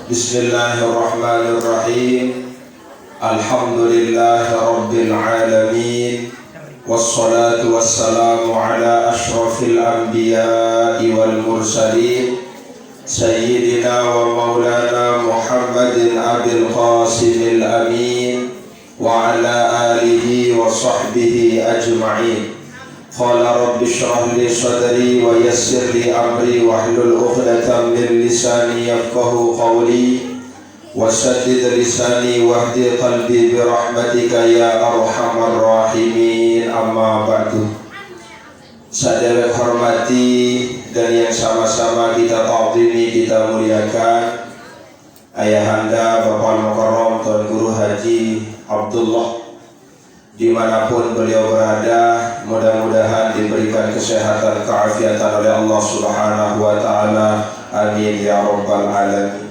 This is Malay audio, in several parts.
Bismillahirrahmanirrahim. Alhamdulillahi rabbil alamin. Wassalatu wassalamu ala ashrafil anbiya'i wal mursalin Sayyidina wa maulana Muhammadin abil qasimil amin wa ala alihi wa sahbihi ajma'in. Qala rabbi shrah li sadri wa yassir li amri wahlul 'uqdatam min lisani yafqahu qawli wasaddid lisani wahdi qalbi bi rahmatika ya arhamar rahimin. Amma ba'du. Sadaya hormati dan yang sama-sama kita ta'zimi, kita muliakan ayahanda Bapak Mukarram Tuan Guru Haji Abdullah dimanapun beliau berada, mudah-mudahan diberikan kesehatan, keafiatan oleh Allah Subhanahu wa Ta'ala. Amin ya rabbal alamin.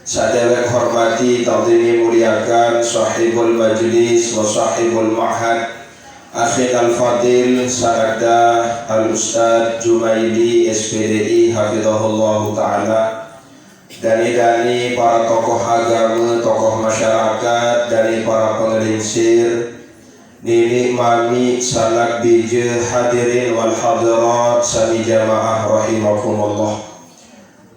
Sadaya hormati, ta'zimi, muliakan sahibul majlis wa sahibul ma'had Akhil al-Fadil Sarada al-Ustadz Jumaili SPDI Hafizahullah Ta'ala, dani-dani para tokoh agama, tokoh masyarakat, dari para pengelinsir, nini mami sanak bija hadirin wal hadirat sami jamaah rahimakumullah.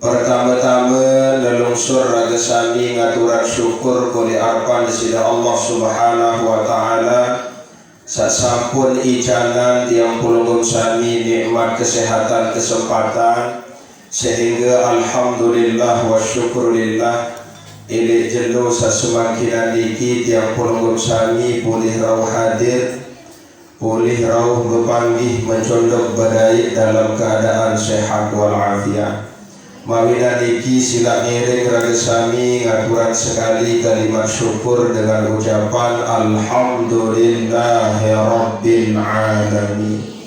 Pertama-tama nelungsur raga sami ngaturan syukur kuli arpan disida Allah Subhanahu wa Ta'ala sasampun ijanan tiang pulungun sami nikmat kesehatan kesempatan sehingga alhamdulillah wa syukurillah Ili jelu sasemakinan niki tiang pulungun sami pulih rauh hadir, pulih rauh bepanggih mencondok badai dalam keadaan sehat walafiat. Mawina niki sila ngiring raga sami ngaturan sekali kalimat syukur dengan ucapan alhamdulillahi rabbil alamin.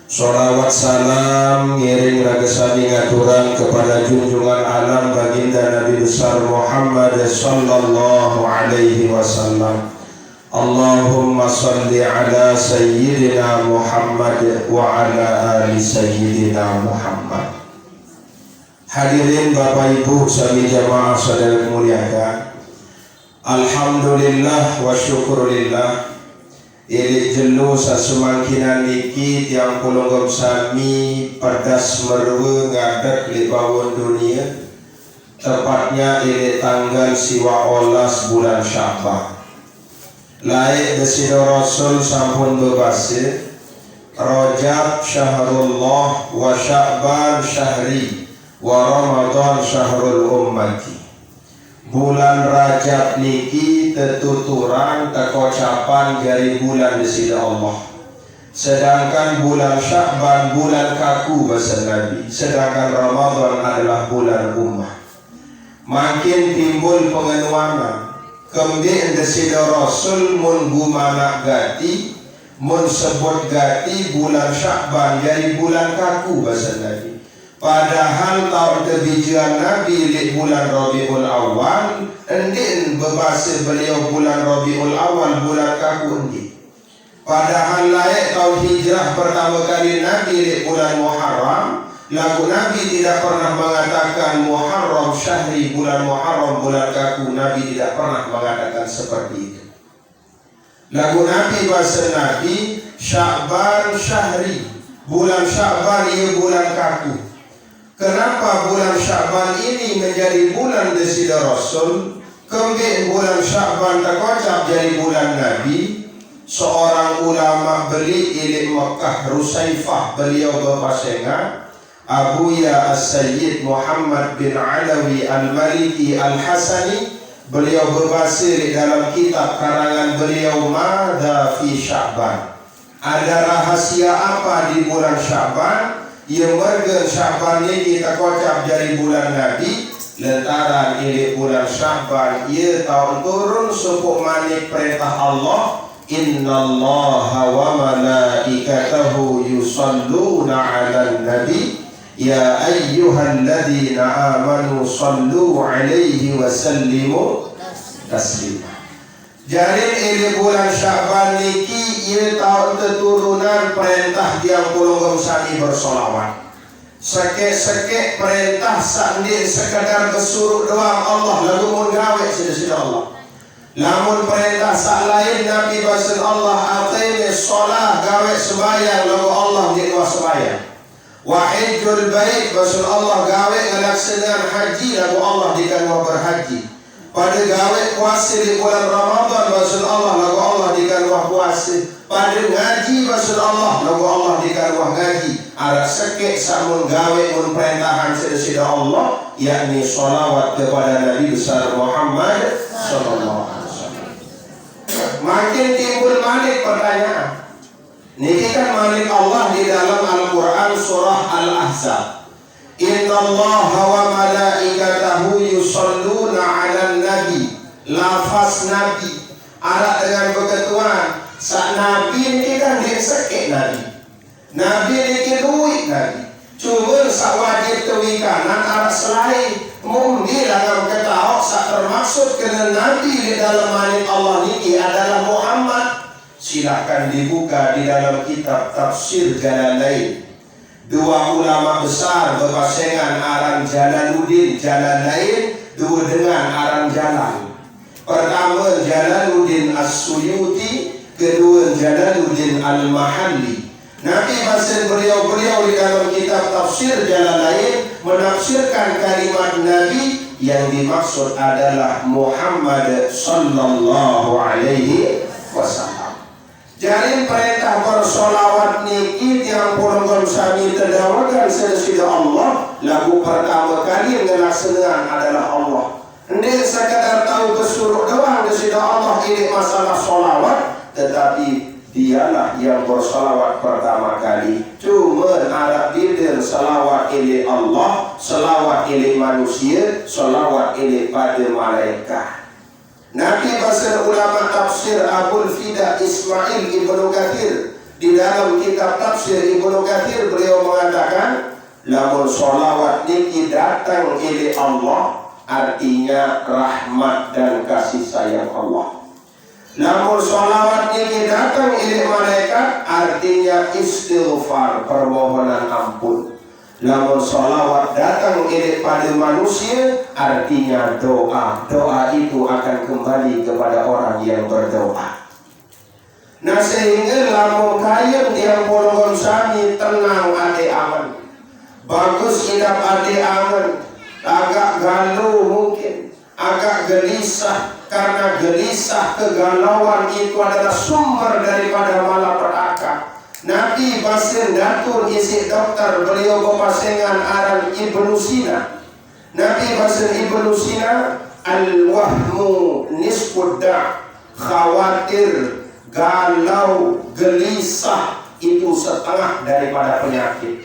Sholawat salam ngiring raga sami ngaturan kepada junjungan alam baginda Nabi besar Muhammad sallallahu alaihi wasallam. Allahumma salli ala sayyidina Muhammad wa ala ali sayyidina Muhammad. Hadirin Bapak Ibu sami jamaah saudara muliakan, alhamdulillah wa syukurillah. Ili jelu sasemakinan niki tiang pulunggam sami pedas merwe ngadak li bawon dunia, tepatnya ili tanggal siwa olas bulan Sya'ban. Laik besida Rasul sampun bebasir, Rajab syahrullah wa Sya'ban syahri wa Ramadan syahrul ummati. Bulan Rajab niki tetuturan tekocapan dari bulan disida Allah. Sedangkan bulan Sya'ban bulan kaku bahasa Nabi. Sedangkan Ramadan adalah bulan ummah. Makin timbul pengenuanan kembali disida Rasul mun gumana gati, mun sebut gati bulan Sya'ban jadi bulan kaku bahasa Nabi. Padahal tahun kebijakan Nabi di bulan Rabiul Awal, endin berbahasa beliau bulan Rabiul Awal bulan kaku endi. Padahal layak tahun hijrah pertama kali Nabi di bulan Muharram, lagu Nabi tidak pernah mengatakan Muharram syahri bulan Muharram bulan kaku. Nabi tidak pernah mengatakan seperti itu. Lagu Nabi bahasa Nabi Sya'ban syahri, bulan Sya'ban ia bulan kaku. Kenapa bulan Sya'ban ini menjadi bulan desida Rasul? Kemudian bulan Sya'ban terkocap jadi bulan Nabi. Seorang ulama beli ilik Mekah Rusaifah, beliau berpasengan Abuya As-Sayyid Muhammad bin Alawi Al-Maliki Al-Hasani. Beliau berbasir dalam kitab karangan beliau Mada fi Sya'ban. Ada rahasia apa di bulan Sya'ban? Ia merga Sya'ban ini kita kocap dari bulan Nabi. Lentaran ini bulan Sya'ban ia tahun turun sepuk manik perintah Allah. Innallaha wa malaikatahu yusalluna ala nabi ya ayyuhalladzina amanu sallu alaihi wa sallimu taslima. Jadi ini bulan Sya'ban niki ia tahun keturunan perintah tiang pulunggam sani bersolawat. Sekek-sekek perintah sandi sekadar bersuruh doang Allah lagu mun gawe sida Allah. Lamun perintah sak lain Nabi basen Allah aqimi shalah gawe sembahyang lagu Allah di luar sembahyang. Wa hajjul bait basen Allah gawe ngelaksanaan haji lagu Allah di luar berhaji. Pada gawe puasa di bulan Ramadan basen Allah lagu Allah di luar puasa. Pada ngaji basen Allah lagu Allah di luar ngaji. Ada sekek samun gawe mun perintahan sida Allah yakni sholawat kepada Nabi besar Muhammad sallallahu alaihi wasallam. Makin timbul malik pertanyaan. Niki kan malik Allah di dalam Al-Qur'an surah Al-Ahzab. Innallaha wa malaikatahu yusholluna 'alan nabi. Lafaz nabi ada dengan keketuaan. Sak nabi ini kan dia sekek nabi. Nabi ini duit Nabi. Cuma sak wajib tewi kanan arah selain mungkin dalam ketahu sak termaksud kena Nabi di dalam malik Allah ini adalah Muhammad. Silahkan dibuka di dalam kitab tafsir Jalalain. Dua ulama besar berpasangan aran Jalaluddin Jalalain, dua dengan aran Jalal. Pertama Jalaluddin As-Suyuti, kedua Jalaluddin Al-Mahalli. Nabi bahasa beliau di dalam kitab tafsir Jalalain menafsirkan kalimat Nabi yang dimaksud adalah Muhammad sallallahu alaihi wasallam. Jadi perintah bersolawat niki tiang pulungkan sami terdawakan sesudah Allah. Lagu pertama kali yang ngelaksanakan adalah Allah. Ini sekadar tahu kesuruh doang sesudah Allah ini masalah solawat, tetapi dialah yang bersalawat pertama kali. Cuma ada bidil salawat ili Allah, salawat ili manusia, salawat ili pada malaikat. Nabi bahasa ulama tafsir Abul Fida Ismail Ibnu Katsir di dalam kitab tafsir Ibnu Katsir beliau mengatakan, lamun salawat niki datang ili Allah artinya rahmat dan kasih sayang Allah. Namun sholawat ini datang oleh malaikat artinya istighfar, permohonan ampun. Namun sholawat datang oleh pada manusia artinya doa. Doa itu akan kembali kepada orang yang berdoa. Nah sehingga lamun kayem yang polong sami tenang ade aman. Bagus hidup ade aman. Agak galau mungkin, agak gelisah. Karena gelisah kegalauan itu adalah sumber daripada malapetaka. Nabi Basir Datul isi dokter beliau berpasangan aran Ibnu Sina. Nabi Basir Ibnu Sina al-wahmu nisfudda, khawatir, galau, gelisah itu setengah daripada penyakit.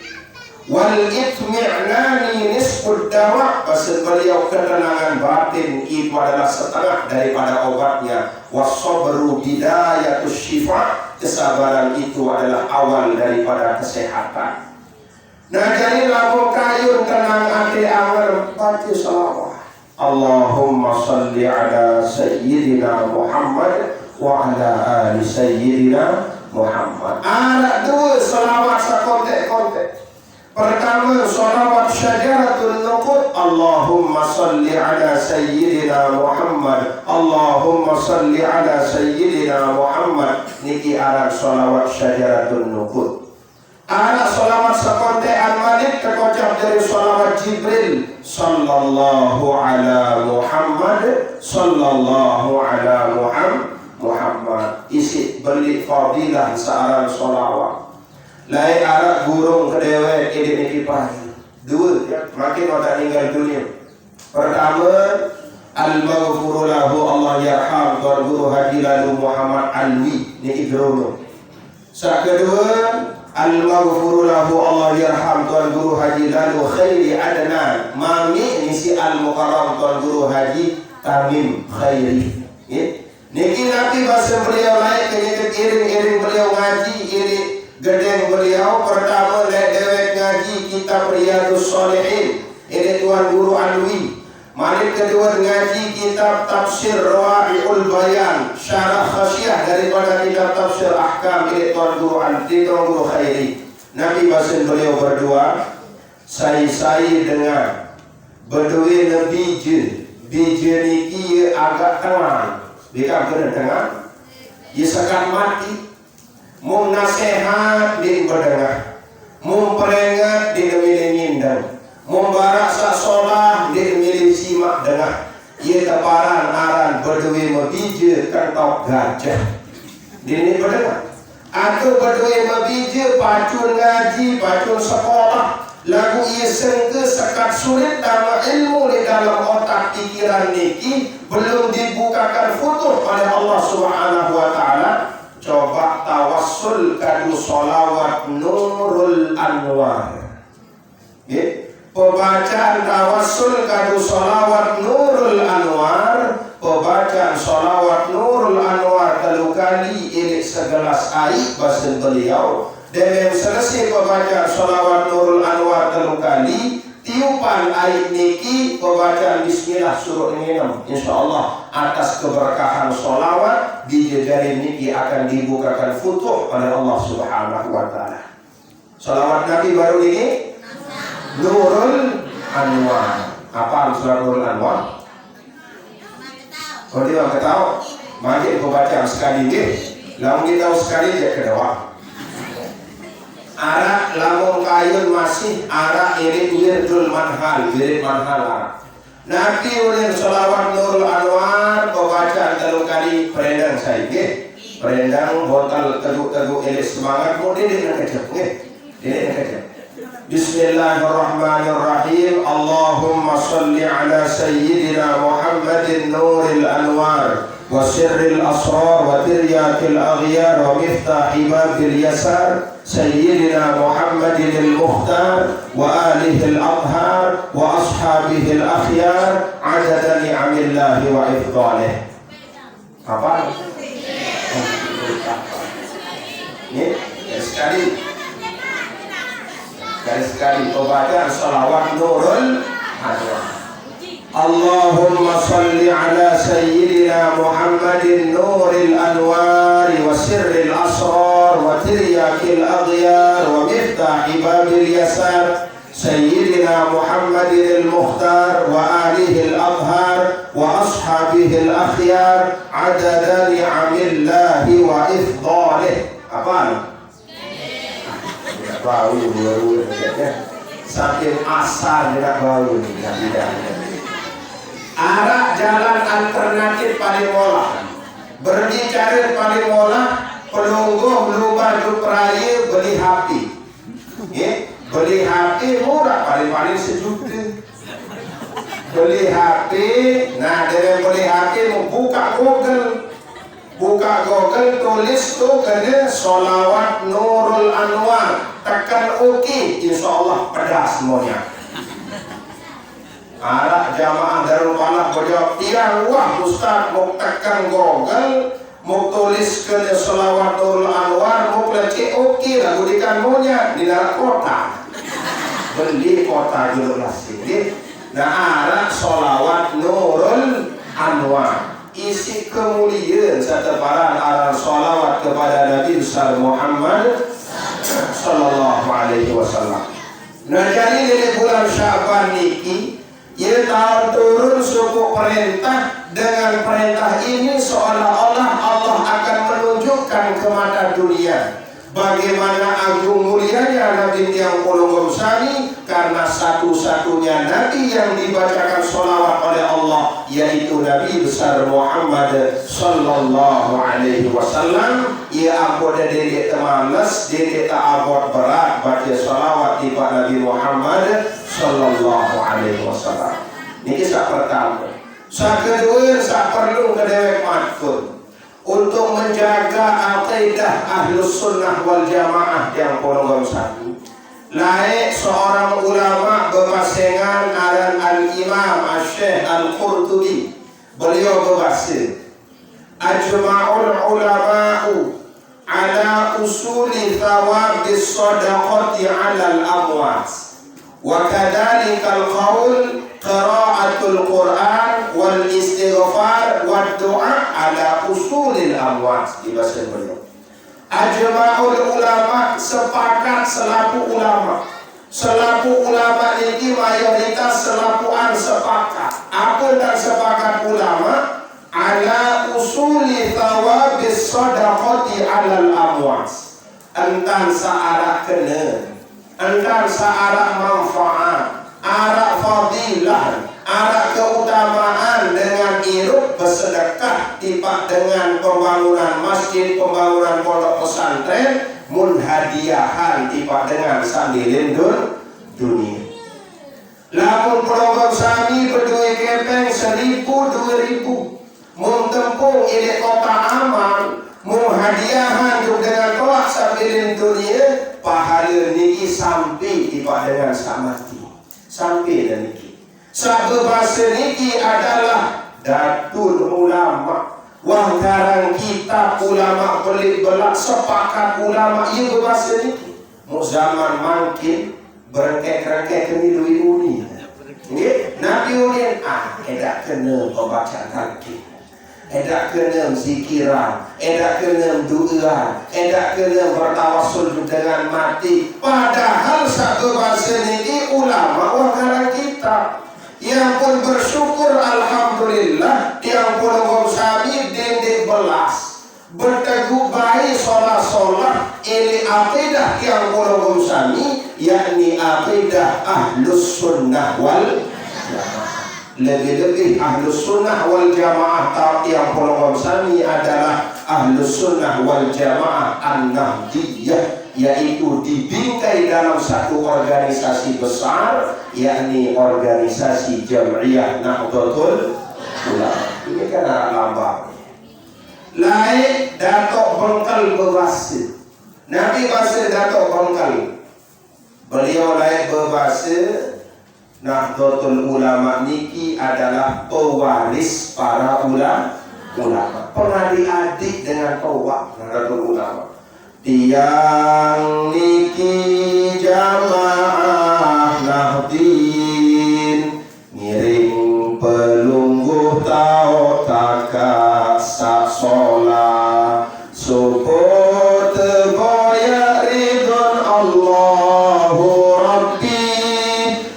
Wal itmi'nani nisfud dawa, bahasa beliau ketenangan batin itu adalah setengah daripada obatnya. Wasabru bidayatus syifa, kesabaran itu adalah awal daripada kesehatan. Nah jadi lamun kayun tenang hati awal baca salawat. Allahumma salli ala sayyidina Muhammad wa ala ali sayyidina Muhammad. Ada dua salawat sakontek-kontek. Pertama salawat syajaratul nuqud, Allahumma salli ala sayyidina Muhammad, Allahumma salli ala sayyidina Muhammad. Niki arah salawat syajaratul nuqud. Arah salawat sakonte al-malik terkocap dari salawat Jibril sallallahu ala Muhammad, sallallahu ala Muhammad. Isi beli fadilah searah salawat. Lain arak burung kedewe ini kipai. Dua ya, makin orang tinggal dunia. Pertama, al-maghfuru lahu Allah yarham Tuan Guru Haji Lalu Muhammad Alwi ni Ibrono. Kedua, al-maghfuru lahu Allah yarham Tuan Guru Haji Lalu Khairi Adnan Mami ni si al-mukarram Tuan Guru Haji Tamim Khairi. Niki nanti bahasa beliau lain kenyata iring-iring beliau ngaji ini gedeng beliau pertama dewek ngaji kitab Riyadhus Shalihin ini Tuan Guru Alwi. Malik kedua ngaji kitab tafsir Rawa'iul Bayan syarah khasyah daripada kitab tafsir Ahkam ini Tuan Guru Alwi, Tuan Guru Khairi. Nabi basin beliau berdua Saya dengan berdua nabi je niki agak tengah. Dia kena tengah. Ia sekat mati. Mung nasihat di berdengar. Mung peringat di milih nyindang. Mung barak sak solah di milih simak dengar. Ia teparan aran berdua mabija kentok gajah. Ini berdengar. Atau berdua mabija pacun ngaji, pacun sekolah. Lagu ia sengke sekat sulit dama ilmu di dalam otak pikiran niki belum dibukakan futuh oleh Allah Subhanahu wa taala. Coba tawassul kadu solawat Nurul Anwar. Pembacaan tawassul kadu solawat Nurul Anwar. Pembacaan solawat Nurul Anwar telu kali ilik segelas air basen beliau. Dan yang selesai pembacaan solawat Nurul Anwar telu kali, tiupan air niki pembacaan Bismillah suruh nginam. InsyaAllah atas keberkahan solawat di jejari niki akan dibukakan futuh oleh Allah Subhanahu wa taala. Solawat Nabi baru ini Nurul Anwar. Apa surat Nurul Anwar? Kau dia ketahu? Mari pembacaan sekali ni. Lalu kita tahu sekali je kedua. Arak lamun kayun masih arak irit wirdul manhal, wirid manhal arak. Nabi ulir solawat Nurul Anwar pembacaan telu kali perendang saya perendang botol teguk-teguk irit semangat mau dia nak kecap dia nak kecap. Bismillahirrahmanirrahim. Allahumma salli ala sayyidina Muhammadin Nuril Anwar wa sirril asrar wa tiryakil aghyar wa miftahi babil yasar Sayyidina Muhammadin al-Mukhtar wa alihi al-Athhar wa ashabihi al-akhyar adada ni'amillahi wa ifdalih. Apa? Ini sekali pembacaan salawat Nurul Anwar. Allahumma salli ala sayyidina Muhammadin Nuril Anwar wa sirril asrar wa tiryakil aghyar wa miftahi babil yasar Sayyidina Muhammadin al-Mukhtar wa alihi al-Athhar wa ashabihi al-akhyar adada ni'amillahi wa ifdalih. Apa? Bau baru saking asal tidak bau tidak. Arah jalan alternatif paling mola. Berbicara paling mola, pelungguh lubang dupraya beli HP. Beli HP murah paling sejuta. Beli HP, nah dari beli HP mau buka Google tulis tu kena solawat Nurul Anwar, tekan OK, InsyaAllah pedas semuanya. Arak jamaah Darul Falah berjawab tiang wah Ustaz mau tekan Google mau tulis ke selawat Nurul Anwar mau pelecek oke lah gudikan maunya di dalam kota beli kota dulu lah sini. Nah arak solawat Nurul Anwar isi kemuliaan seteparan arak solawat kepada Nabi besar Muhammad sallallahu alaihi wasallam. Nah jadi dari bulan Syaban niki ia tahu turun suku perintah. Dengan perintah ini seolah-olah Allah akan menunjukkan ke mata dunia bagaimana agung mulianya Nabi yang Pulunggum Sami, karena satu-satunya Nabi yang dibacakan sholawat oleh Allah yaitu Nabi besar Muhammad sallallahu alaihi wasallam. Ia ampun dedek temales, dedek tak abot berat baca sholawat di Nabi Muhammad sallallahu alaihi wasallam. Ini kisah pertama. Kisah kedua, saya perlu kedewek matkul untuk menjaga aqidah Ahlus Sunnah wal Jamaah yang Pulunggum Sami. Laik seorang ulama berpasangan aran Al-Imam Al-Syekh Al-Qurtubi. Beliau berbahasia ajma'ul ulama'u ala usuli thawabis sadaqati ala al-amwat wa kadhalika al-qawl qira'atul Quran wal istighfar wad du'a ala usulil amwat. Di bahasa beliau ajma'ul ulama, sepakat selaku ulama, Selaku ulama niki mayoritas selapuan sepakat. Apa dan sepakat ulama ala usuli thawabis sadaqati alal amwas. Entan searah kena, entan searah manfaat, arah fadilah, arah keutamaan dengan iruk bersedekah tiba dengan pembangunan masjid, pembangunan pondok pesantren, munhadiahan tiba dengan sambilin dunia. Lamun program sami berdua kepeng 1.000 2.000 muntempung ini kota aman, munhadiahan juga dengan toak sambilin dunia, pahala niki sampai tiba dengan samati. Sampai dan niki. Sabda bahasa niki adalah datul ulama. Wah karang kitab ulama belik belak sepakat ulama ia berbahasa niki. Mu zaman makin berengkek-rengkek kini lui uni. Nabi unin edak kena baca kaki. Edak kena zikiran, edak kena doa, edak kena bertawassul dengan mati. Padahal satu bahasa ini ulama wakaran kita yang pun bersyukur alhamdulillah, yang pun bersami dendek belas berteguh baik solat ini akidah yang pun bersami, yakni akidah ahlus sunnah wal jamaah. Lebih-lebih ahlus sunnah wal jamaah yang pun bersami adalah ahlus sunnah wal jamaah an-nahdiyah, yaitu dibingkai dalam satu organisasi besar, yakni organisasi Jam'iyah Nahdlatul Ulama. Ini kan arah lambang. Lain Datuk Bengkal berbahasa. Nabi bahasa Datuk Bengkal. Beliau lain berbahasa Nahdlatul Ulama niki adalah pewaris para ulama. Pengadik-adik dengan tawak Nahdlatul Ulama. Tiang niki jamaah Nahdin ngiring pelungguh tau taka sak solah subuh teboya ridon Allahu Rabbi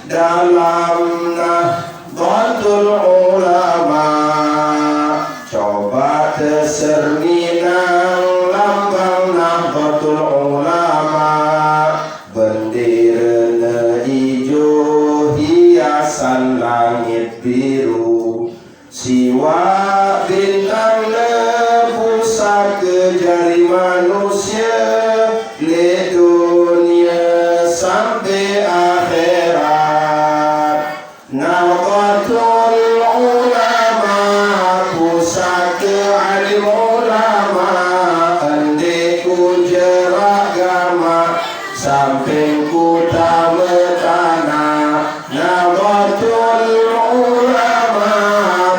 dalam Nahdlatul Ulama. Coba terserminang lambang Nahdlatul Ulama, bendera hijau hiasan langit biru, siwa bintang pusaka jari manusia, le dunia sampai akhirat. Nahdlatul Ulama pusaka alim ulama, andeku jeragama samping ku tanah. Nahdlatul Ulama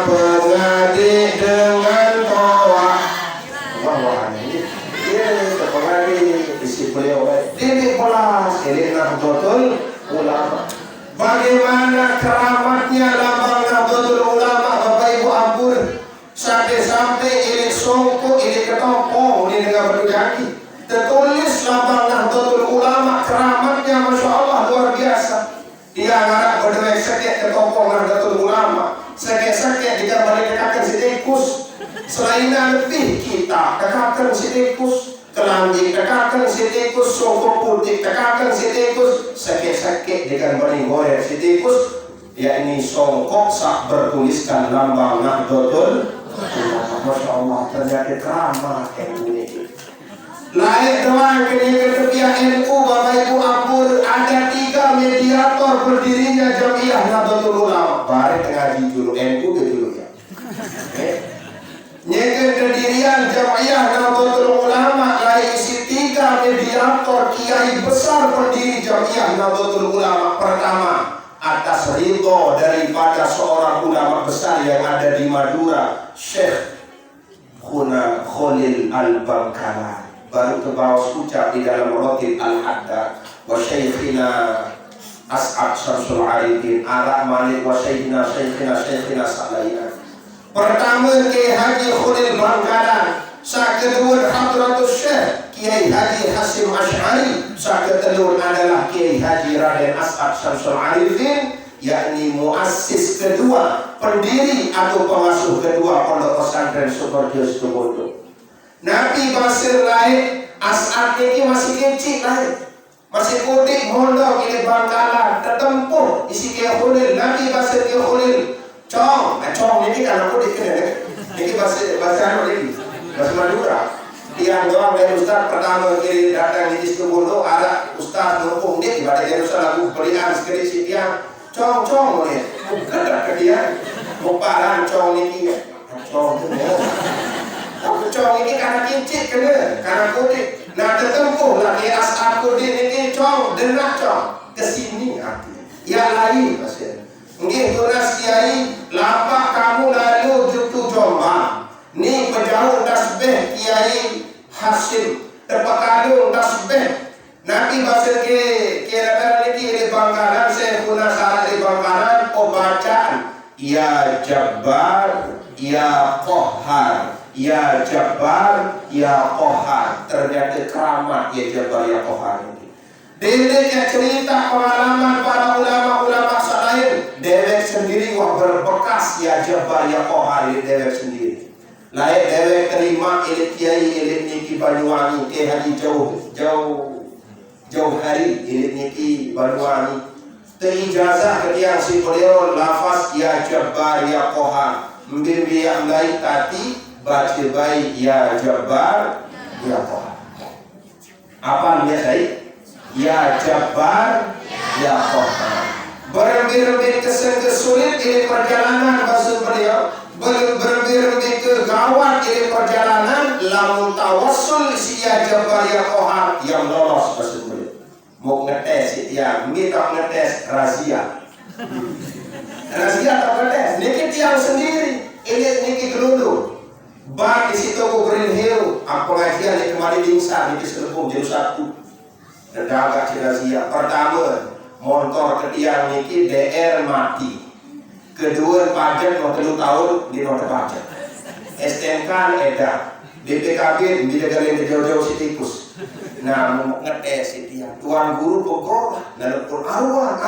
pengadik dengan tawak. Wah ini pengadik isi beliau ini pelas ini Nahdlatul Ulama. Bagaimana keramatnya lambang Nahdlatul Ulama, Bapak Ibu ampun, sampai-sampai ini songkok, ini ketopong, ini dengan berdaki tertulis lambang Nahdlatul Ulama, keramatnya Masya Allah luar biasa. Dia ngarap berdua sakit ketopong Nahdlatul Ulama, sakit-sakit jika balik kekakan si tikus, selain lebih kita kekakan si tikus, kelambi kekakan si tikus, songkok putih kekakan si tikus, sakit-sakit dengan balik goyang si tikus, yakni songkok sak bertuliskan lambang Nahdlatul Ulama. Masya Allah ternyata keramat yang ini. Lain doang ke pihak NU, Bapak Ibu ampun, ada 3 mediator berdirinya Jam'iyah Nahdlatul Ulama. Bari ngaji dulu NU ke dulu ya. Nyeken kedirian Jam'iyah Nahdlatul Ulama lain isi 3 mediator kiai besar pendiri Jam'iyah Nahdlatul Ulama. Pertama, atas ridho daripada seorang ulama besar yang ada di Madura, Syekh Khuna Khalil Al-Bangkalan. Baru ke bawah ucap di dalam Rotib Al-Haddad wa Syekhina As'ad Syamsul Arifin Arab Malik wa Syekhina Salaina. Pertama Kiai Haji Khalil Bangkalan, kedua Hadratus Syekh Kiai Haji Hasyim Asy'ari, sakit telur adalah Kiai Haji Raden As'ad Syamsul Arifin, yakni muassis kedua, pendiri atau pengasuh kedua Pondok Pesantren Sukoharjo Situbondo. Nabi Basir lahir, As'ad ini masih kecil lahir, masih kudik mondok ini Bangkalan, tertempuh isi Kiai Khalil, Nabi Basir Kiai Khalil, cong ini kan aku dikira, ini bahasa apa lagi, bahasa Madura. Yang doang dari Ustaz pertama kiri datang di Situbondo, ada Ustaz numpung dia ibadah dari Ustaz lagu berian sekali si tiang cong ni bukan ke dia muparan cong ini cong ini karena kincit kena karena kudik nah tertempuh lagi As'ad kudik ini cong denak cong kesini arti yang lain pasien mungkin tunas kiai lapak kamu lalu jutu Jombang ni penjauh tasbih Kiai Hasyim terpakadung tasbih Nabi Basir kira-kira lagi di Bangkalan saya guna salah di Bangkalan bacaan ya Jabbar ya Qahhar ya Jabbar ya Qahhar ternyata keramat ya Jabbar ya Qahhar ini dewek cerita pengalaman para ulama-ulama lain dewek sendiri wah berbekas ya Jabbar ya Qahhar ini dewek sendiri lain dewek terima ilit kiai ilit niki Banyuwangi ke haji jauh hari ilit niki Banyuwangi terijazah ketiang si beliau lafaz ya Jabbar ya Qahhar mimpi yang lain tadi baca baik ya Jabbar ya Qahhar apa dia saya ya Jabbar ya Qahhar berlebih-lebih kesulit ini perjalanan bahasa beliau berlebih kegawat ini perjalanan lamun tawassul si ya Jabbar ya Qahhar yang lolos bahasa beliau mau ngetes ya kita ngetes razia atau ngetes niki tiang sendiri ini gelundung bak di situ Green Hill pengajian yang kemarin dingsar di Serpong jam 1 dan agak razia pertama motor ketiang niki DR mati kedua pajak waktu 2 tahun di nota pajak STNK edak BPKB bila kalian jauh-jauh si tikus nah ngetes itu ya tuan guru pokok nelpon arwah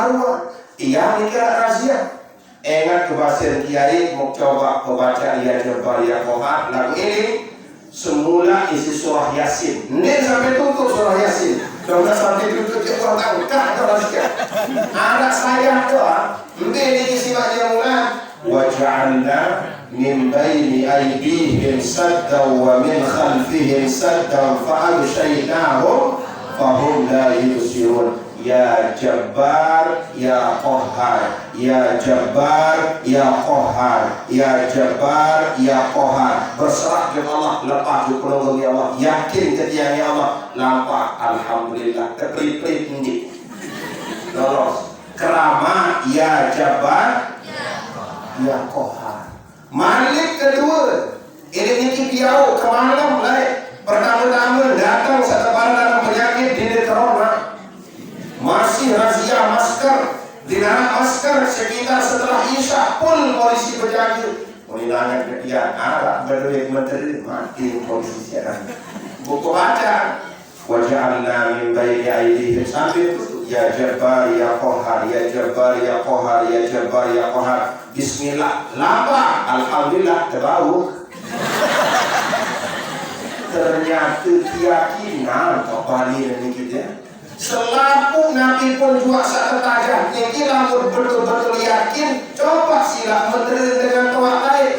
iya ini kira razia ingat kebahasan kiai mau coba membaca ya Jabbar ya Qahhar lagu ini semula isi surah Yasin ini sampai tutup surah Yasin sudah sampai tutup dia kurang tahu ada saya doa ini isi maknya mula waja'alna min baini aydihim saddan wa min khalfihim saddan fa'aghshaynahum fahum la yubsirun ya Jabbar ya Qahhar ya Jabbar ya Qahhar ya Jabbar ya Qahhar berserah kepada Allah lepas kepada Allah yakin ketiangnya Allah lampak alhamdulillah terpilih ini lolos keramat ya Jabbar ya Qahhar Malik kedua ini biau ke malam pertama-tama datang setelah dalam penyakit dini corona masih razia masker dilarang masker sekitar setelah Isya pun polisi berjaga menilangkan ketiak arah berdua menteri mati polisi siaran buku baca waja'alna min baini aydihim sambil itu ya Jabbar ya Qahhar ya Jabbar ya Qahhar ya Jabbar ya Qahhar bismillah lapa alhamdulillah terbau ternyata keyakinan kembali ini kita selaku Nabi pun juga saat tertajam ini lamun betul-betul yakin coba sila menteri dengan toa lain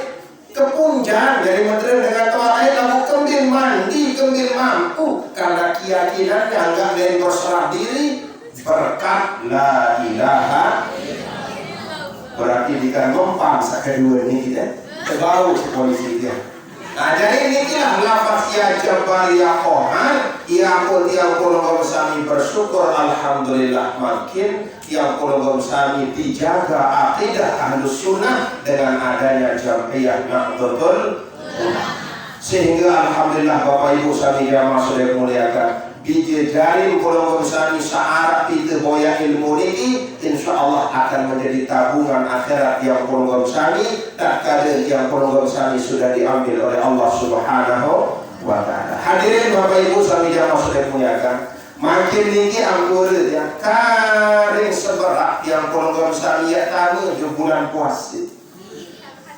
kepunjang dari menteri dengan toa lain lalu kembali mandi kembali mampu karena keyakinannya enggak dari berserah diri berkat la ilaha berarti jika mempan kedua ini kita terbau polisi dia nah jadi inilah lafaz ya Jabbar ya Qahhar yang pun sami bersyukur alhamdulillah makin yang pun sami dijaga akidah Ahlus Sunnah dengan adanya Jam'iyah Nahdlatul sehingga alhamdulillah Bapak Ibu sami jamaah sudah muliakan dijejari pun sami sa'arah itu boya ilmu ini insyaallah akan menjadi tabungan akhirat yang pun sami tak kala yang pun sami sudah diambil oleh Allah Subhanahu wa ta'ala. Hadirin Bapak Ibu sami jamaah sudah muliakan, makin tinggi anggota ya karing seberak yang program syariah tamu di bulan puasa.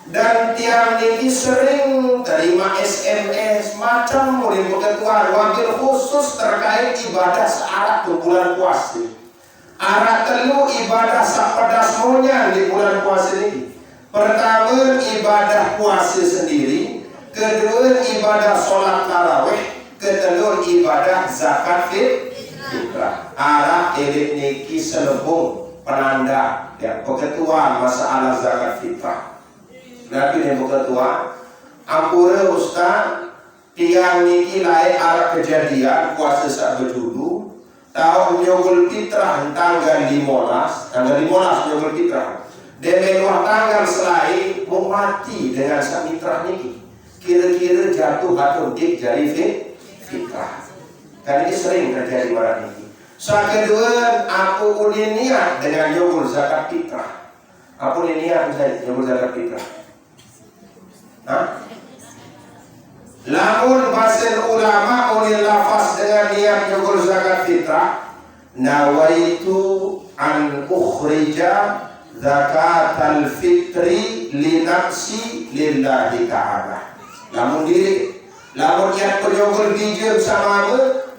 Dan tiang ini sering terima SMS macam murid ketua wakil khusus terkait ibadah searat di bulan puasa. Arat telu ibadah sapedas monya di bulan puasa ini. Pertama ibadah puasa sendiri, kedua ibadah sholat tarawih, ketiga ibadah zakat fitrah. Arah elit niki selebung penanda ya keketuaan masalah zakat fitrah. Berarti yang ketua ampura ustaz tiang niki lain arah kejadian puasa saat dulu tahun nyogol fitrah tanggal 15 nyogol fitrah. Demi luar tanggal selain mau mati dengan samitra niki kira-kira jatuh atau dik jari fitrah. Kan ini sering terjadi barang ini. Kedua, aku ulin niat dengan nyogol zakat fitrah. Aku ulin niat misalnya nyogol zakat fitrah. Lamun basen ulama ulin lafaz dengan niat nyogol zakat fitrah, nawaitu an ukhrija zakatal fitri li nafsi lillahi ta'ala. Lamun diri lamun niat penyogol bijil sama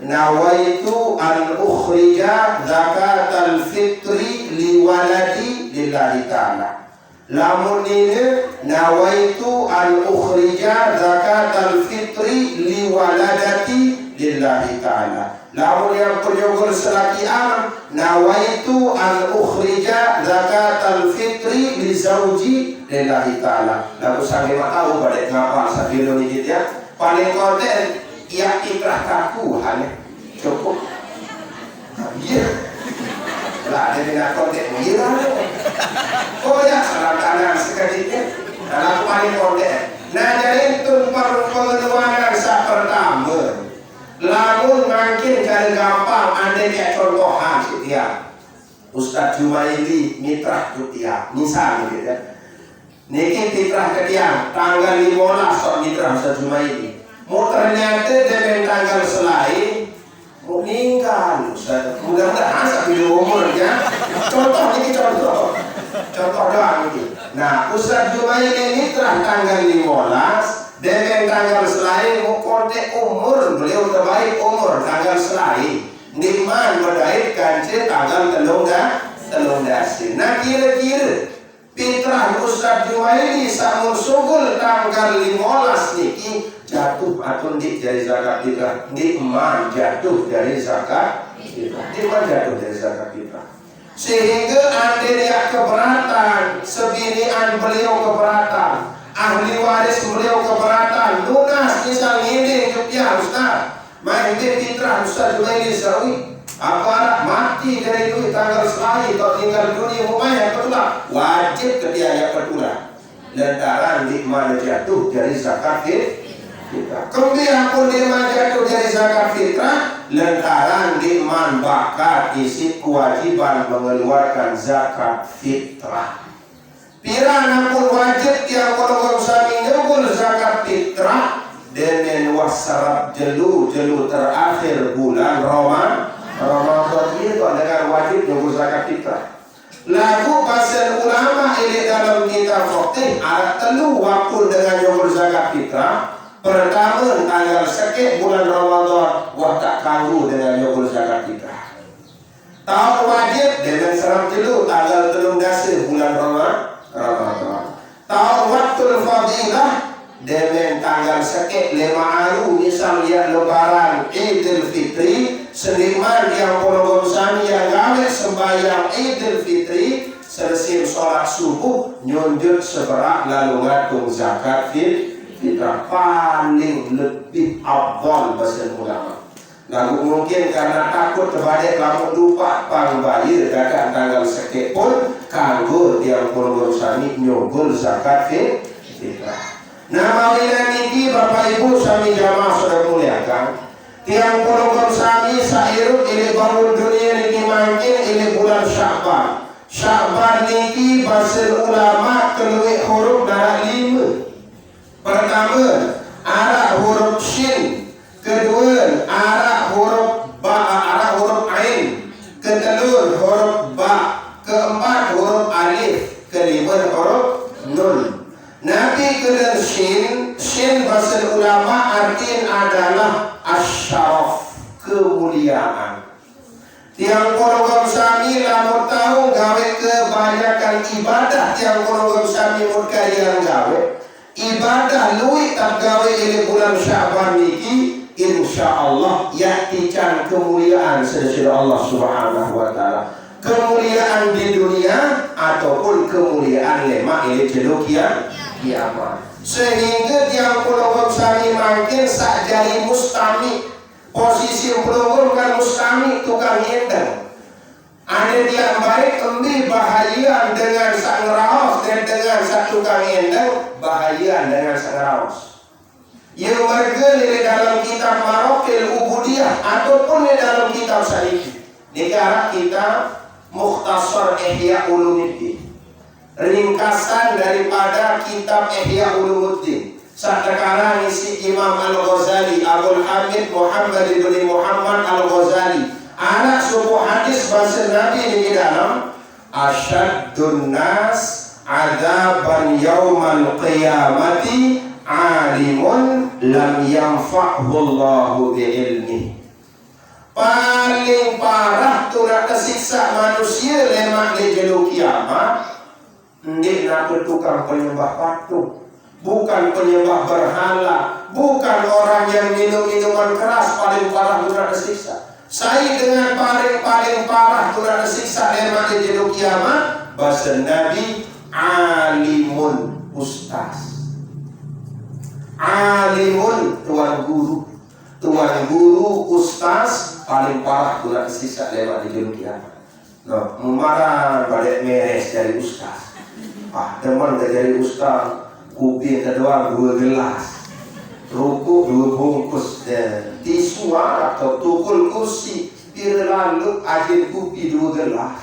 nawaitu an ukhrija zakatal fitri li waladi lillahi ta'ala. Lamun ini nawaitu an ukhrija zakatal fitri li waladati lillahi ta'ala. Lamun yang penyogol selaki am nawaitu an ukhrija zakatal fitri li zauji lillahi ta'ala. Lalu sange tahu pada ngapa sabilo ni dia paling konten ia ikrah kaku hanya cukup. Iya. Lah ada dengan konten iya. Oh ya salah kanan sekadiknya. Dalam paling konten. Nah jadi itu pengeluaran sa pertama. Lamun makin cara gampang ada kayak contohan dia Ustaz Jumaili mitra dia misal gitu ya niki mitra ke dia tanggal 15 sok mitra Ustaz Jumaili mau ternyata dengan tanggal selain mau meninggal Ustaz mudah-mudahan sampai umur ya contoh niki contoh doang ini. Nah Ustaz Jumaili mitra tanggal 15 dengan tanggal selain mau kontek umur beliau terbaik umur tanggal selain nikmat berdait kancil tanggal telung dasi. Nah kira-kira fitrah Ustaz Jumaili samun sugul tanggal 15 niki jatuh atau di dari zakat fitrah nikmat jatuh dari zakat fitrah nikmat jatuh dari zakat fitrah sehingga anda yang keberatan sebinian beliau keberatan ahli waris beliau keberatan lunas misal ini kepiah Ustaz main dia fitrah Ustaz Jumaili Sawi apa mati dari duit tanggal selain atau tinggal dunia lumayan betulah wajib kepiah yang betulah lantaran nikmat jatuh dari zakat fitrah kemudian pun nikmat jatuh dari zakat fitrah lantaran nikmat bakat isi kewajiban mengeluarkan zakat fitrah. Pirana pun wajib yang kalau sami nyogol zakat fitrah dengan wasarab jelu terakhir bulan Ramadan itu dengan wajib nyogol zakat fitrah. Lagu pasal ulama ini dalam kitab fikih ada telu waktu dengan nyogol zakat fitrah. Pertama tanggal sekek bulan Ramadan waktu kanggu dengan nyogol zakat fitrah. Tahun wajib dengan serap jelu tanggal 13 bulan Ramadan. Tahun waktu fadilah dengan tanggal sekek 5 hari misalnya lebaran Idul Fitri seniman yang program sani yang gawe sembahyang Idul Fitri selesai sholat subuh nyunjut seberak lalu ngatung zakat fitrah paling lebih afdal bahasa ulama. Lalu mungkin karena takut terbalik lamun lupa pangbayar dagang tanggal sekek pun kanggo tiang program sani nyogol zakat fitrah. Nama bila niki Bapak Ibu sami jamaah sudah muliakan tiang program sani sairut ini bangun dunia niki makin ini bulan Sya'ban. Sya'ban niki bahasa ulama keluih huruf darah 5. Pertama, ada huruf shin, kedua arah huruf ba, arah huruf ain, ketelur huruf ba, keempat huruf alif, kelima huruf nun. Nabi kedan shin bahasa ulama artinya adalah asyaraf, kemuliaan. Tiang kologam sami lamun tahu gawe kebanyakan ibadah, tiang kologam sami murkarian gawe ibadah luwih tak gawe ini bulan Sya'ban niki, insyaallah yahtikan kemuliaan sedaya Allah Subhanahu wa taala. Kemuliaan di dunia ataupun kemuliaan lemak ini jeluk kiamat. Sehingga tiang kologam sami makin sak jari mustami. Posisi pelunggul kan mustami tukang endang. Ada yang baik embi bahaya dengan sak ngeraos, dan dengan sak tukang endang bahaya dengan sak ngeraos. Yang mereka di dalam kitab Marokil Ubudiyah ataupun di dalam kitab Saliki. Di arah kitab Mukhtasar Ihya Ulumuddin, ringkasan daripada kitab Ihya Ulumuddin. Sekarang isi Imam Al-Ghazali, Abdul Hamid Muhammad bin Muhammad Al-Ghazali, anak suku hadis bahasa Nabi di dalam asyaddun nas adaban yaumal qiyamati alimun lam yanfa'hu Allahu bi'ilmi. Paling parah tu nak kesiksa manusia lemak di jelu kiamat, ndik nak bertukang penyembah patung, bukan penyembah berhala, bukan orang yang minum minuman keras. Paling parah tu nak kesiksa. Saya dengan paling parah tu nak kesiksa lemak di jelu kiamat, bahasa Nabi alimun, ustaz. Alimun, tuan guru. Tuan guru, ustaz, paling parah tu nak kesiksa lewat di juru kiamat. No, memarah balik meres dari ustaz. Teman dari ustaz, kopi kedua 2 gelas, rokok 2 bungkus, tisu atau tukul kursi, pira lalu ajin kopi 2 gelas.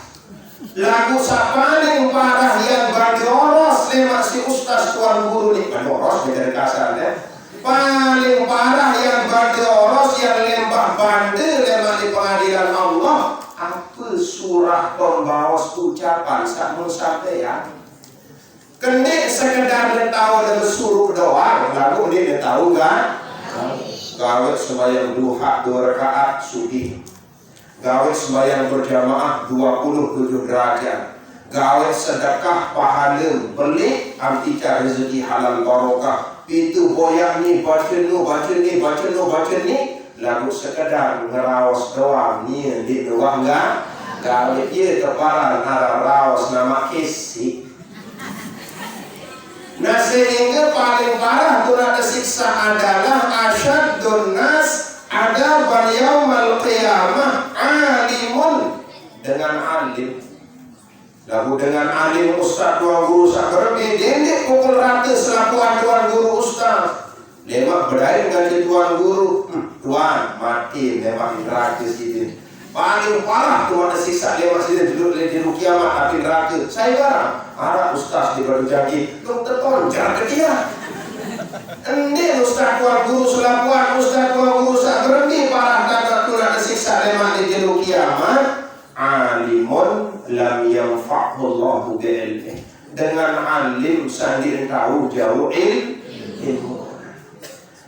Lagu paling parah yang berdoros lewat si ustaz tuan guru ni, berdoros dari kasarnya. Paling parah yang berdoros yang lembah bandel lewat di pengadilan Allah. Apa surah pembawas ucapan samun sampeyan? Kenik sekedar dia tahu dan bersuruh doang, lalu dia tahu kan? Gawe sembahyang duha 2 rakaat subuh, gawe sembahyang berjamaah 27 derajat, gawe sedekah pahala beli amtika rezeki halal barokah. Itu boyak ni baca ni, lalu sekedar ngerawas doang ni di doang enggak gawe dia terparan arah rawas nama kesi. Nah, sehingga paling parah tu nak siksa adalah asyaddun nas adaban yaumal qiyamah alimun, dengan alim. Lalu dengan alim ustaz tuan guru sakar dendek pukul rata selakuan tuan guru ustaz. Lemak berdaya dengan tuan guru, tuan mati memang neraka sini. Paling parah tu ada siksa lewat sini duduk di kiamat api neraka. Saya barang arah ustaz di baru jagi, tu tertonjar ke dia. Endek ustaz tuan guru selakuan ustaz tuan guru sakar parah dan tu ada siksa lewat di kiamat. Alimun lam yanfa'hu Allahu bi'ilmi, dengan alim sendiri tahu jauh ilmu.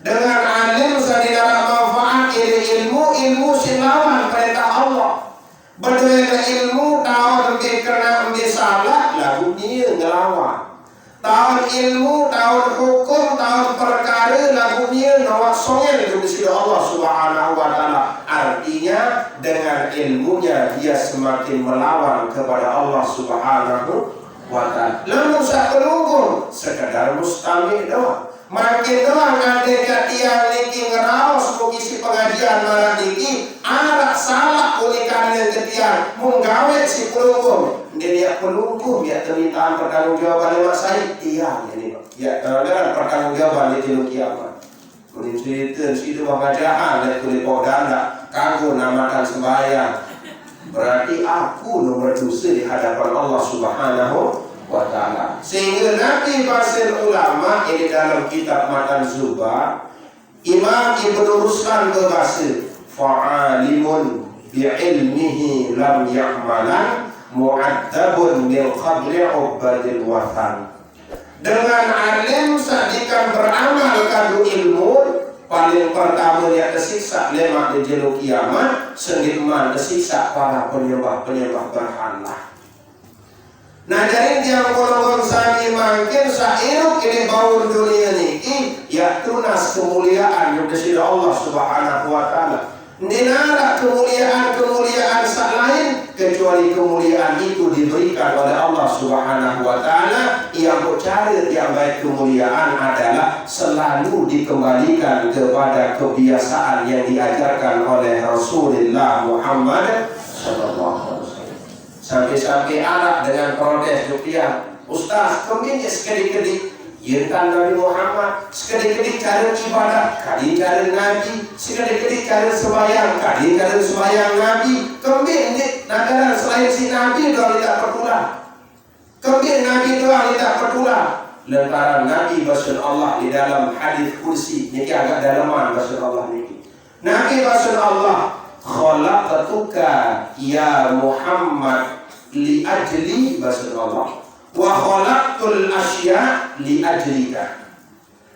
Dengan alim sendiri manfaat ilmu silawan perintah Allah. Berdua ilmu tahu lebih kena lebih salah lagu dia ngelawan. Tahu ilmu, tahu hukum, tahu perkara lagu dia nawak songel itu di Allah Subhanahu wa taala. Artinya dengan ilmunya dia semakin melawan kepada Allah Subhanahu wa taala. Lalu saya penunggu sekadar mustami doang. Makin doang ada katian niki ngeraos mengisi pengajian malam niki arak salah oleh karena ketian menggawe si penunggu. Dia penunggu ya permintaan pertanggungjawaban lewat saya iya ini ya dengan pertanggungjawaban di jelu kiamat. Menceritakan situ pengajaran dari kulit podanda kanggo namakan sembahyang, berarti aku nomor dosa di hadapan Allah Subhanahu wa taala. Sehingga Nabi Basir ulama ini dalam kitab Matan Zuba Imam Ibnu Ruslan berkata, fa'alimun bi'ilmihi lam ya'malan mu'addabun min qabli ubadil wathan. Dengan alim sadikan beramal kadu ilmu, paling pertama dia tersiksa lemak di jelu kiamat, sengitman tersiksa para penyembah-penyembah berhala. Nah jadi tiang golongan sami makin sairuk ini baur dunia niki ya tunas kemuliaan yang disini Allah Subhanahu wa taala. Nara kemuliaan lain kecuali kemuliaan itu diberikan oleh Allah Subhanahu wa taala. Yang cari yang baik kemuliaan adalah selalu dikembalikan kepada kebiasaan yang diajarkan oleh Rasulullah Muhammad sallallahu alaihi wasallam. Sampai-sampai anak dengan protes rupiah, Ustaz, kemini sekali-kali yaitan Nabi Muhammad, sekali-kali cara ibadah, kali cara Nabi, sekali-kali cara sembahyang, kali cara sembahyang Nabi. Kemini negara selain si Nabi doang tidak pertulah. Kemini Nabi doang tidak pertulah. Lantaran Nabi Rasul Allah di dalam hadis kursi, ini agak dalaman Rasul Allah ini. Nabi Rasul Allah, khalaqtuka ya Muhammad li ajli Rasulullah wa khalaqtul asya li ajlika.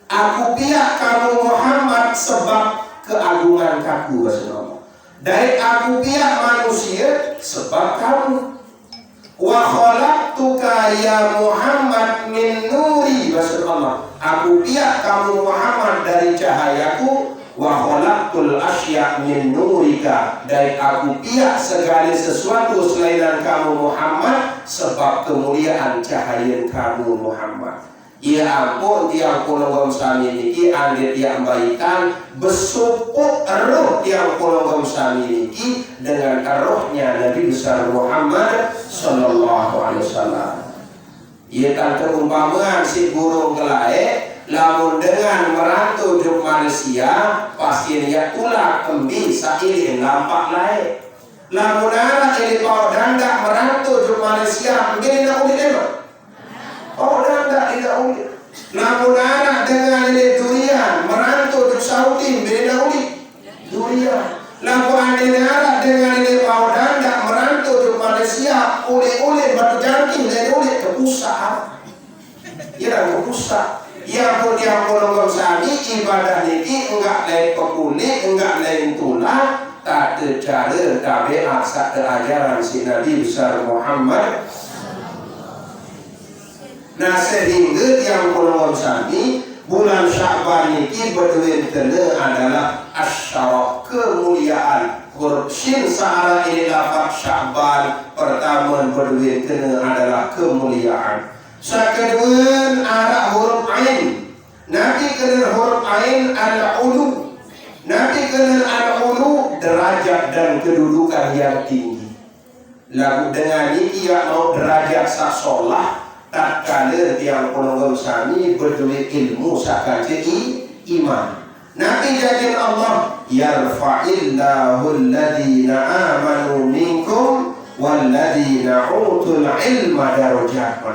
Aku biak kamu Muhammad sebab keagungan kamu Rasulullah. Dan aku biak manusia sebab kamu. Wa khalaqtuka ya Muhammad min nuri Rasulullah. Aku biak kamu Muhammad dari cahayaku. Wa khalaqtul asya min nurika, dan aku pihak segala sesuatu selain kamu Muhammad sebab kemuliaan cahaya kamu Muhammad. Ya ampun tiang kolong sami niki ande tiang baikan besuput roh tiang kolong sami niki dengan rohnya Nabi besar Muhammad sallallahu alaihi wasallam. Ia tante umpamaan si burung kelae lamun dengan merantau di Malaysia pasti dia ulah kembi saili nampak lain. Lamun anak ini pau danda merantau di Malaysia begini nak ulit emang pau danda tidak ulit. Lamun anak dengan ini durian merantau di Saudi begini nak ulit durian. Lamun anak dengan ini pau danda merantau di Malaysia ulit-ulit batu jangking dan ulit ke pusat. Ya ke pusat. Yang pun yang kolong sami ibadah niki enggak lain pekuli, enggak lain tulah, tak tercara tabiat sak ajaran si Nabi besar Muhammad. Nah sehingga yang kolong sami bulan Sya'ban niki berdua tene adalah asyarah kemuliaan. Huruf shin sa'ala ini lafaz Sya'ban pertama berdua tene adalah kemuliaan. Sekedua arah huruf ain. Nabi kenal huruf ain al-ulu. Nabi kenal al-ulu derajat dan kedudukan yang tinggi. Lalu dengan ini ia mau derajat sasolah tak kala tiang kolong sami berdua ilmu sakaje iman. Nabi jadi Allah yarfa'illahu alladhina amanu minkum walladhina utul ilma darajat.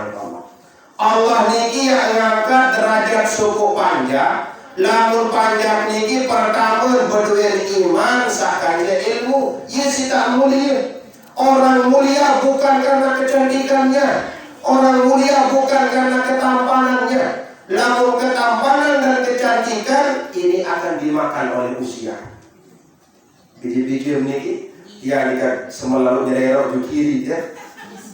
Allah niki yang ngangkat derajat suku panjang. Lamun panjang niki pertama berdua iman sakanya ilmu. Ia tak mulia. Orang mulia bukan karena kecantikannya. Orang mulia bukan karena ketampanannya. Lamun ketampanan dan kecantikan ini akan dimakan oleh usia. Biji-biji niki ya jika semalam nyerok di kiri ya.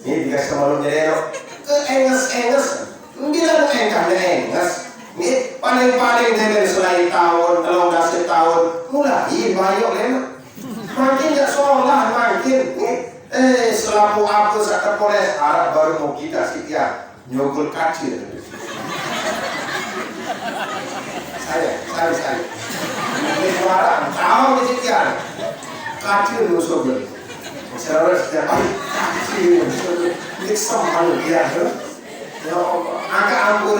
Ini jika semalam nyerok enges-enges, bila enges, ini paling-paling dari selain tahun, kalau nggak setahun, mulai bayok lema, makin nggak sholat, makin, selaku aku saat poles Arab baru mau kita sih ya nyogol kacil, saya, ini suara, tahu di sini kacil nyogol. Saya setiap hari kacil ini sama ya, agak ampun.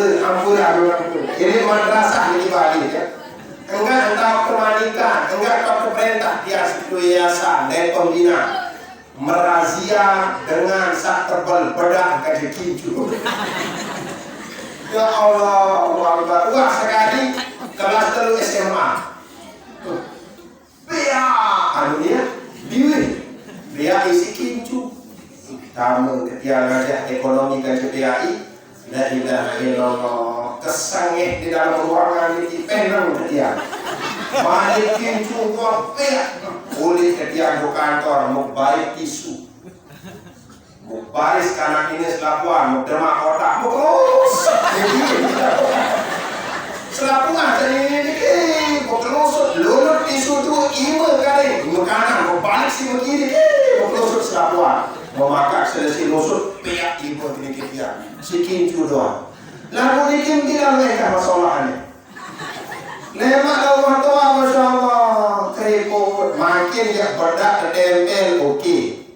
Ini madrasah di Bali ya. Enggak entah kemanikan, enggak ke perintah biasa dan pembina merazia dengan sak terbal bedak gaji kincu. Ya Allah, wah sekali kelas 3 SMA. tamu ketiak ngajak ekonomi kan KPI. La ilaha illallah. Kesangih di dalam ruangan ini penang ketiak. Balikin cukup pek. Boleh ketiak di kantor mau balik tisu. Mau baris kanan ini selapuan, mau demak otak, mau terus. Selapuan jadi ini, mau terus. Lulus tisu tu ima kali, ima kanan, mau balik si kiri, mau terus selapuan. Mau makan selesai lusut, pek ibu ini ketiak. Sikin tu doang. Lalu dikim tidak mereka masalahnya. Lemak Allah tua Masya Allah keriput makin ya bedak tempel okey.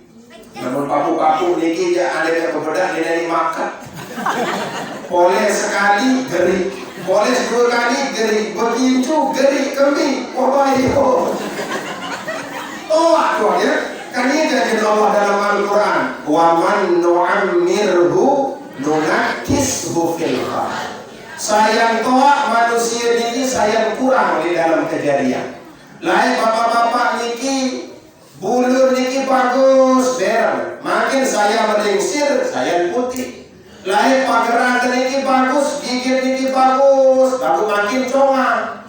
Namun papu-papu niki ya ada yang bedak dari makan. Poles sekali geri, poles dua kali geri, begincu geri kembing. Wah iyo. Oh tuh ya. Kan ini jadi Allah dalam Al-Quran. Wa man nu'ammirhu nunakishu fil khalq. Sayang toa manusia ini sayang kurang di dalam kejadian. Lain bapak-bapak niki bulur niki bagus berang. Makin saya meringsir sayang putih. Lain pageran niki bagus gigit niki bagus. Baru makin congang.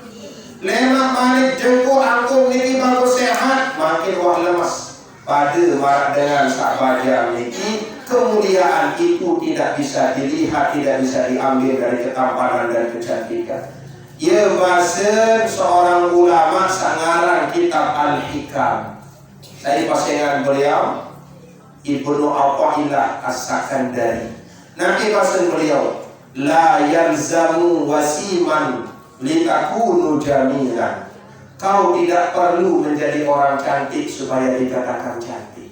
Lemak balik jengkul angkung niki bagus sehat. Makin wah lemas. Pada marak dengan sahabat niki kemuliaan itu tidak bisa dilihat, tidak bisa diambil dari ketampanan dan kecantikan. Ia bahasa seorang ulama sangaran kitab Al-Hikam. Saya pasangan beliau Ibnu Athaillah As-Sakandari. Nanti bahasa beliau la yalzamu wasiman litakunu jamilan. Kau tidak perlu menjadi orang cantik supaya dikatakan cantik.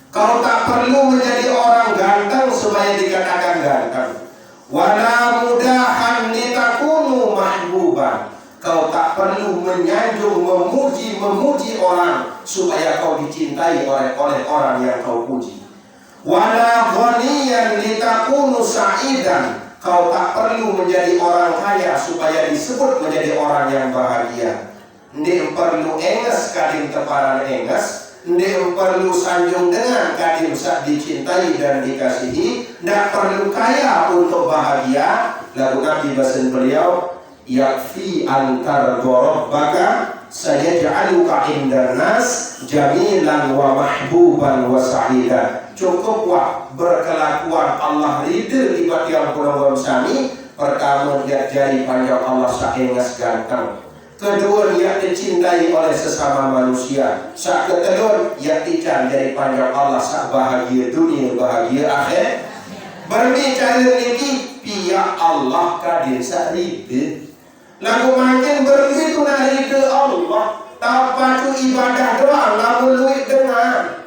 Kau tak perlu menjadi orang ganteng supaya dikatakan ganteng. Wala mudahan litakunu mahbuban. Kau tak perlu menyanjung, memuji orang supaya kau dicintai oleh orang yang kau puji. Wala ghaniyan litakunu sa'idan. Kau tak perlu menjadi orang kaya supaya disebut menjadi orang yang bahagia. Ndik perlu enges kadim teparan enges. Ndik perlu sanjung dengan kadim sak dicintai dan dikasihi. Ndak perlu kaya untuk bahagia. Lalu Nabi bahasan beliau, yakfi antar rabbaka sayaj'aluka indan nas jamilan wa mahbuban wa sa'idan. Cukup wah berkelakuan Allah ridha di batian pulang sami. Pertama dia jari panjang Allah saengas ganteng. Kedua dia dicintai oleh sesama manusia. Sak ketelur ia dican dari panjang Allah sak bahagia dunia bahagia akhir. Berbicara niki pihak Allah kadir sak ridha. Lalu makin begitu na ridha Allah. Tak patu ibadah doang lamun luit dengan.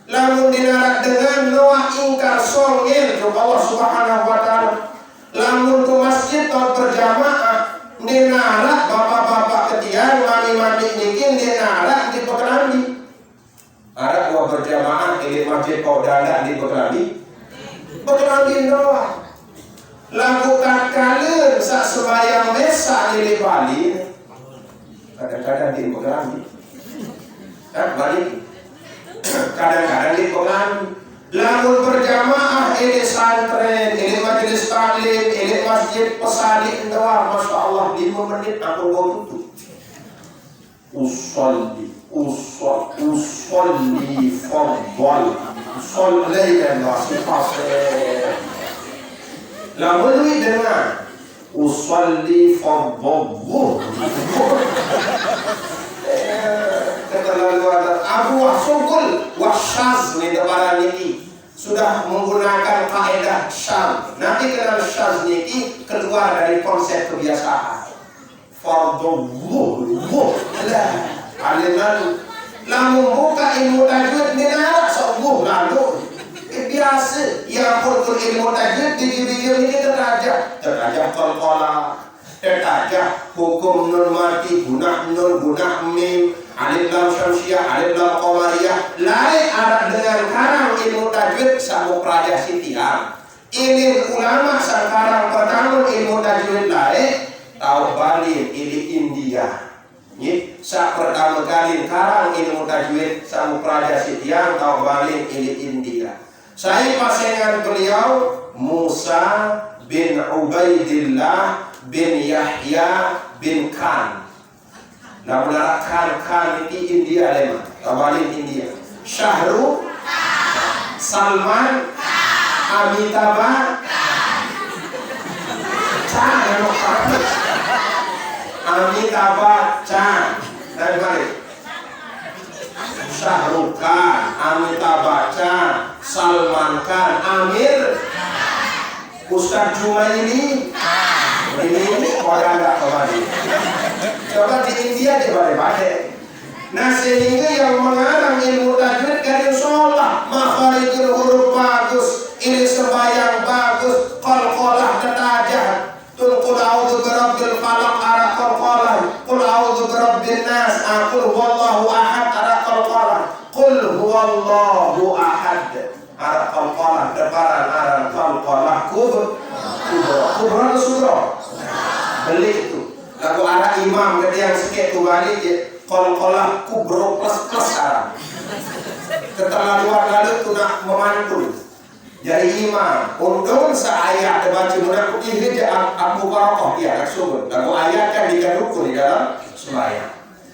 Lamun dinarak dengan noah ingkar songil ke Allah Subhanahu wa taala. Lamun ke masjid atau berjamaah dinarak bapak-bapak ketian mami-mami nikin dinarak di Pekerambi. Ada dua berjamaah di masjid kau danda di Pekerambi. Pekerambi doang. Lagu tatkala sak sembahyang mesa di Bali. Kadang-kadang di Pekerambi. Balik. Kadang-kadang di Pekerambi. Lamun berjamaah ini santren, ini majelis taklim, ini masjid pesalik doang. Masya Allah 5 menit aku mau tutup. Usolli fadwal usolli dan nasifase. Lamun ini dengar usolli fadwal. Keterlaluan Abu Sugul wasyaz ni depan niki sudah menggunakan kaidah syaz. Nanti kenal syaz niki keluar dari konsep kebiasaan. Fardhu lah. Alinan lamun buka ilmu tajwid ni nak subuh lalu biasa yang pun ilmu tajwid biji-biji ni terajah qalqala. Tertajah hukum nun mati gunah nun gunah mim alif lam syamsiyah alif lam qamariyah lain arah dengan karang ilmu tajwid samu praja sitiam. Ini ulama sekarang pertama ilmu tajwid lain tahu balik ini India. Ni sak pertama kali karang ilmu tajwid samu praja sitiam tahu balik ini India. Saya pasangan beliau Musa bin Ubaidillah bin Yahya bin Khan. Namun Khan itu India lemah, kabalin India. Syahrul Salman Amitabh Chan, Amitabh Chan. Dari mana? Syahrul Khan, Amitabh Chan, Salman Khan, Amir, Ustaz Jumaili. Ini orang nggak kembali. Coba di India dibalik-balik. Nah sehingga yang mengarang ilmu tajwid dari sholat, makharijul huruf bagus, ini sembahyang bagus, qalqalah tetajah, qul a'udzu birabbil falaq ara qalqalah, qul a'udzu birabbin nas, qul huwallahu ahad ara qalqalah, qul huwallahu ahad ara qalqalah, deparan ara qalqalah kubra atau sugro. Beli itu. Lagu arah imam gede yang sekek tu balik je. Qalqalah kubro plus arah. Keterlaluan lalu tu nak memantul. Jadi imam undang seayat terbaca mudah putih je Abu Barakah dia nak subur. Lagu ayat kan digarukun di dalam sembahyang.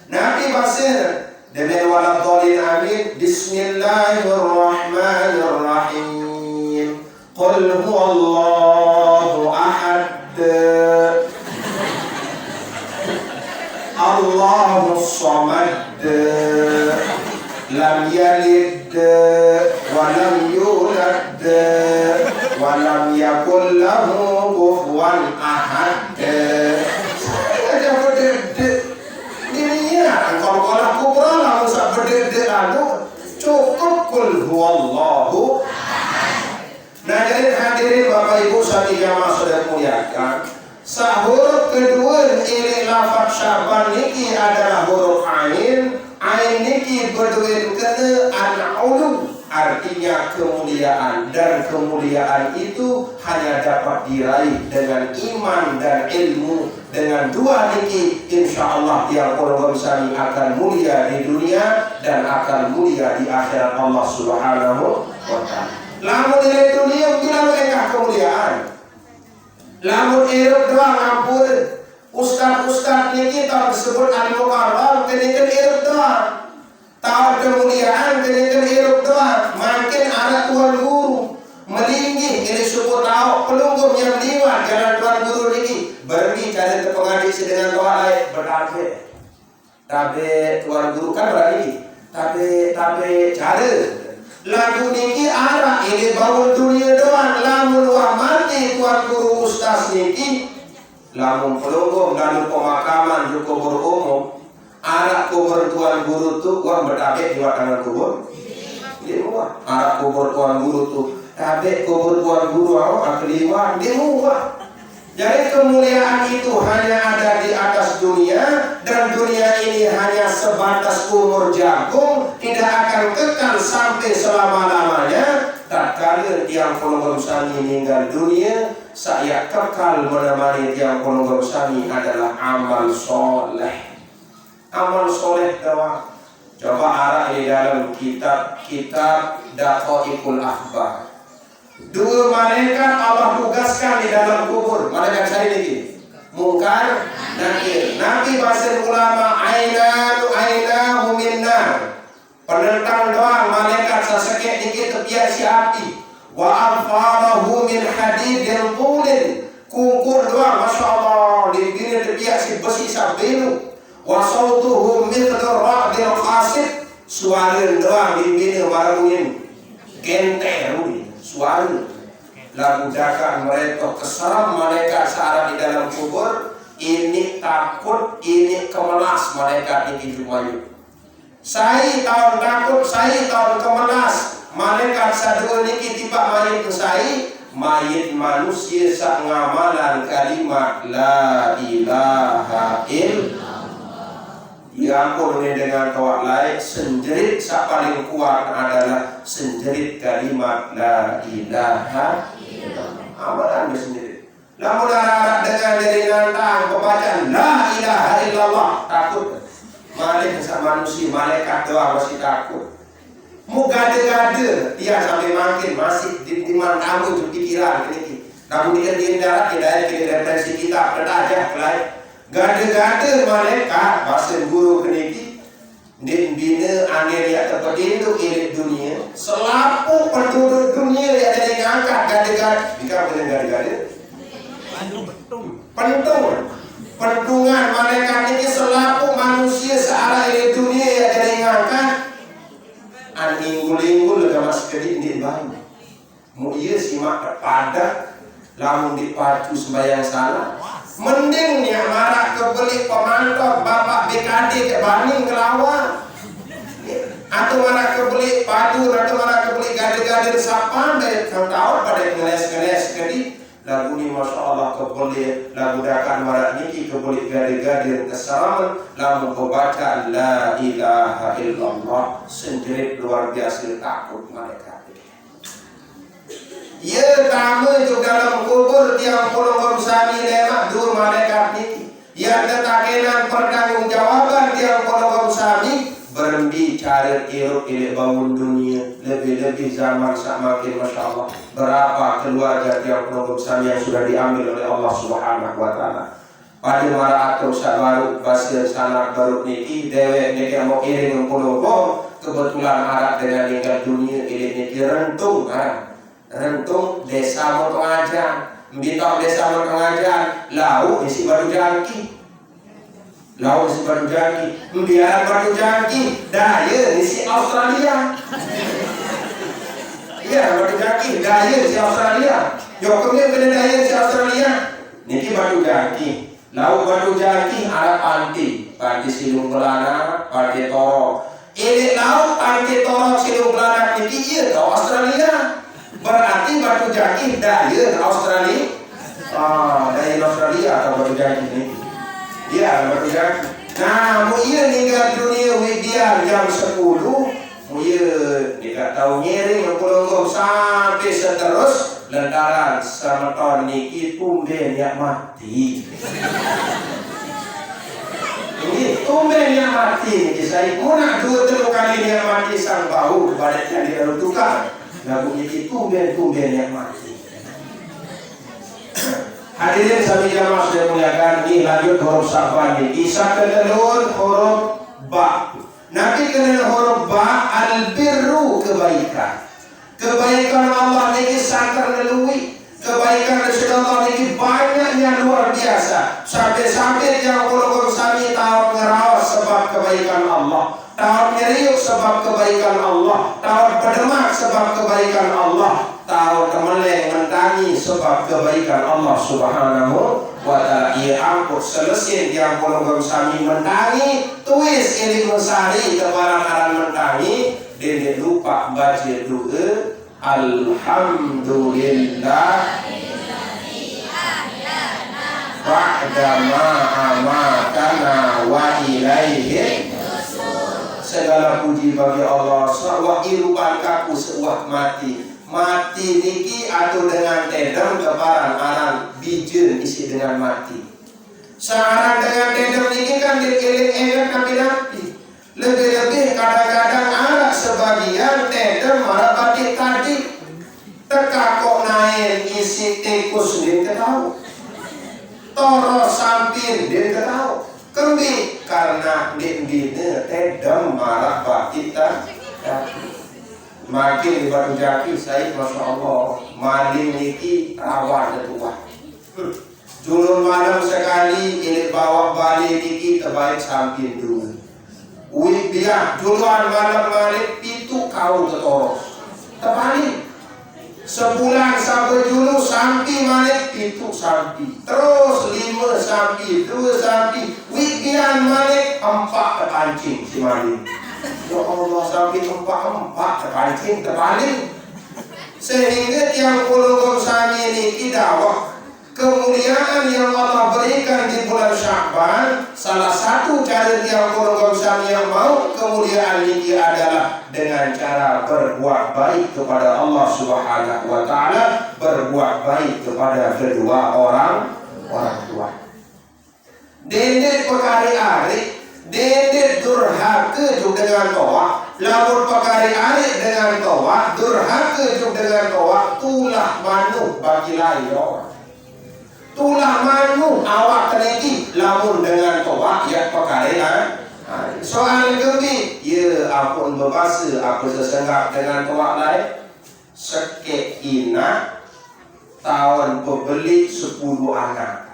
Nabi basir demi waladhdallin amin. Bismillahirrahmanirrahim. Qul huwallahu ahad. Allahus samad. Lam yalid wa lam yulad wa lam yakul lahu kufuwan ahad. Saya aja berdede. Dirinya kalau kubra langsung berdede lalu cukup kul huwallahu. Nah jadi hadirin Bapak Ibu sekalian jamaah saudara muliakan, huruf kedua ini lafaz Syaban niki adalah huruf ain. Ain niki berdua kena an-ulu, artinya kemuliaan, dan kemuliaan itu hanya dapat diraih dengan iman dan ilmu. Dengan dua niki insyaallah yang kolom sami akan mulia di dunia dan akan mulia di akhirat Allah Subhanahu wa taala. Lamun di dunia bilang engkau kemuliaan. Lamun Eropa doang ampun. Ustaz-ustaz niki tahu disebut al-mukarram kenikah Eropa doang. Tahu kemuliaan kenikah Eropa doang. Makin ada tuan guru melinggi ini suku tahu pelunggung yang liwat jalan tuan guru niki pergi cari pengadil dengan doa lain bertabe. Tabe tuan guru kan berani. Tabe cara lagu niki arah ini bangun dunia doang. Lamun wah mati tuan guru ustaz niki, lamun pelunggung lalu pemakaman di kubur umum, arah kubur tuan guru tu wah bertabe di watangan kubur. Dia muah arah kubur tuan guru tu tabe kubur tuan guru awak keliwat dia muah. Jadi kemuliaan itu hanya ada di atas dunia, dan dunia ini hanya sebatas umur jagung, tidak akan kekal sampai selama-lamanya. Tatkala tiang kolong sami meninggal dunia, saya kekal menemani tiang kolong sami adalah amal soleh. Amal soleh doang. Coba arah di dalam kitab Daqaiqul Akhbar. Dua malaikat Allah tugaskan di dalam kubur. Malaikat saya ini Munkar, Nakir. Nabi bahasa ulama ainahu minnar. Penentang doang malaikat seseket dikit tepiak si api. Wa alfarahu min hadidin tulin. Kungkur doang Masya Allah dibini tepiak si besi sabelu. Wa sautuhu mithlu ra'dil qasid. Suara doang dibini marungin genter suara lagu dakan mereka keseram malaikat searah di dalam kubur. Ini takut, ini kemelas malaikat ini jumayu. Saya tahun takut, saya tahun kemelas. Malaikat satu ini tiba mayit saya, mayit manusia sak ngamalan kalimat la ilaha illallah. Diampun dengan kawat lain, senjerit sak paling kuat adalah senjerit kalimat la ilaha illallah. Amalan dia sendiri. Namun anak-anak dengan dari nantang pembacaan la ilaha illallah takut. Malaikat manusia, malaikat doang masih takut. Mu gade-gade dia sampai makin masih di mana kamu itu pikiran ini. Namun dia di darat tidak ada referensi kita aja kelai. Gade-gade mereka bahasa guru keniki din bina Amerika tempat itu ilit dunia selapu penduduk dunia yang ada yang angkat gade-gade jika boleh gade-gade pentungan mereka ini selapu manusia searah ilit dunia yang ada yang angkat aningul-ingul lega mas kedik di bahu mu iya simak pada lamun dipacu sembahyang salah mending nih marah kebeli pemantau bapak BKD ke Bandung kelawan atau marah kebeli padu atau marah kebeli gade-gade sapan dari tahun pada ngeles-ngeles jadi lagu ini Masya Allah kebeli lagu dakan marah niki kebeli gade-gade kesalaman lalu membaca la ilaha illallah sendiri luar biasa takut mereka. Ya kamu itu dalam kubur tiang puluh sami lemak dur malaikat niki. Ya tetakenan pertanggungjawaban tiang puluh sami berbicara iruk ilik bangun dunia lebih-lebih zaman semakin Masya Allah. Berapa keluarga tiang puluh sami yang sudah diambil oleh Allah Subhanahu Wa Taala. Pada mara atau sabaru basir sanak baru niki dewe niki mau iring puluh kebetulan Arab dengan meninggal dunia ilik niki rentung rentung desa Motongajan mbitong desa Motongajan lau isi baru jangki mbiaran baru jangki daya isi Australia iya baru jangki daya isi Australia yokumnya beda daya isi Australia niki baru jangki lau baru jangki ada panti silung belana panti toro ini lau panti toro silung belana niki iya ke Australia berarti batu jaki daya Australia daya Australia atau batu jaki ini iya batu jaki nah mu iya ninggal dunia widiar jam 10 mu iya tidak tahu nyering mengkulunggong sampai seterus lentaran sama tahun niki tumben yang mati ini tumben yang mati saya muna 2-3 kali yang mati sang bau kepada yang dilakukan lagu ini tumben yang mati. Hadirin sami jamaah saya muliakan ini lanjut huruf safan ini. Isa kelelun huruf ba. Nabi kenal huruf ba albirru kebaikan. Kebaikan Allah ini sangat leluwi. Kebaikan Rasulullah ini banyaknya luar biasa. Sampai-sampai yang kalau sami tahu ngerawas sebab kebaikan Allah. Tahun nyeriuk sebab kebaikan Allah, tahun berdemak sebab kebaikan Allah, tahun temeleng mentangi sebab kebaikan Allah Subhanahu wa Ta'ala. Ia angkut selesai yang polong sami mentangi, tuis ini mesari kebarang aran mentangi, dia lupa baca doa Alhamdulillah ba'dama amatana wa ilaihi segala puji bagi Allah. Sawah irupan kaku seuah mati niki atau dengan tedam kebaran aran bijen isi dengan mati. Sekarang dengan tedam niki kan dikeling-eling nabi lebih-lebih kadang-kadang anak sebagian tedam marah batik tadi teka kok naik isi tikus dia ketahu toro sampin dia ketahu kembi karena dindine tedam marah batita makin di batu jaki saya Masya Allah maling niki rawan tua julur malam sekali ini bawa balik niki terbaik samping dulu wih dia juluan malam balik itu kau ketoros terbalik sebulan sampai dulu sampai malik itu sampai terus 5 sampai 2 sampai wikian malik 4 terpancing si malik ya Allah sampai 4 terpancing terbalik sehingga yang puluh sami ini dakwah kemuliaan yang Allah berikan di bulan Sya'ban. Salah satu cara yang puluh sami yang mau kemuliaan ini adalah dengan cara berbuat baik kepada Allah Subhanahu wa Ta'ala, berbuat baik kepada kedua orang tua. Dendek pekari ari Dede durhaka juk dengan toa, lamun pagari ari dengan toa, durhaka juk dengan toa, tulah manu bagi layo. Tulah manu awak keniki, lamun dengan toa, ya pagari ari. Soal kebi, ya ampun bebasa, aku sesenggak dengan toa lain, seke ina, tahun pembeli 10 anak.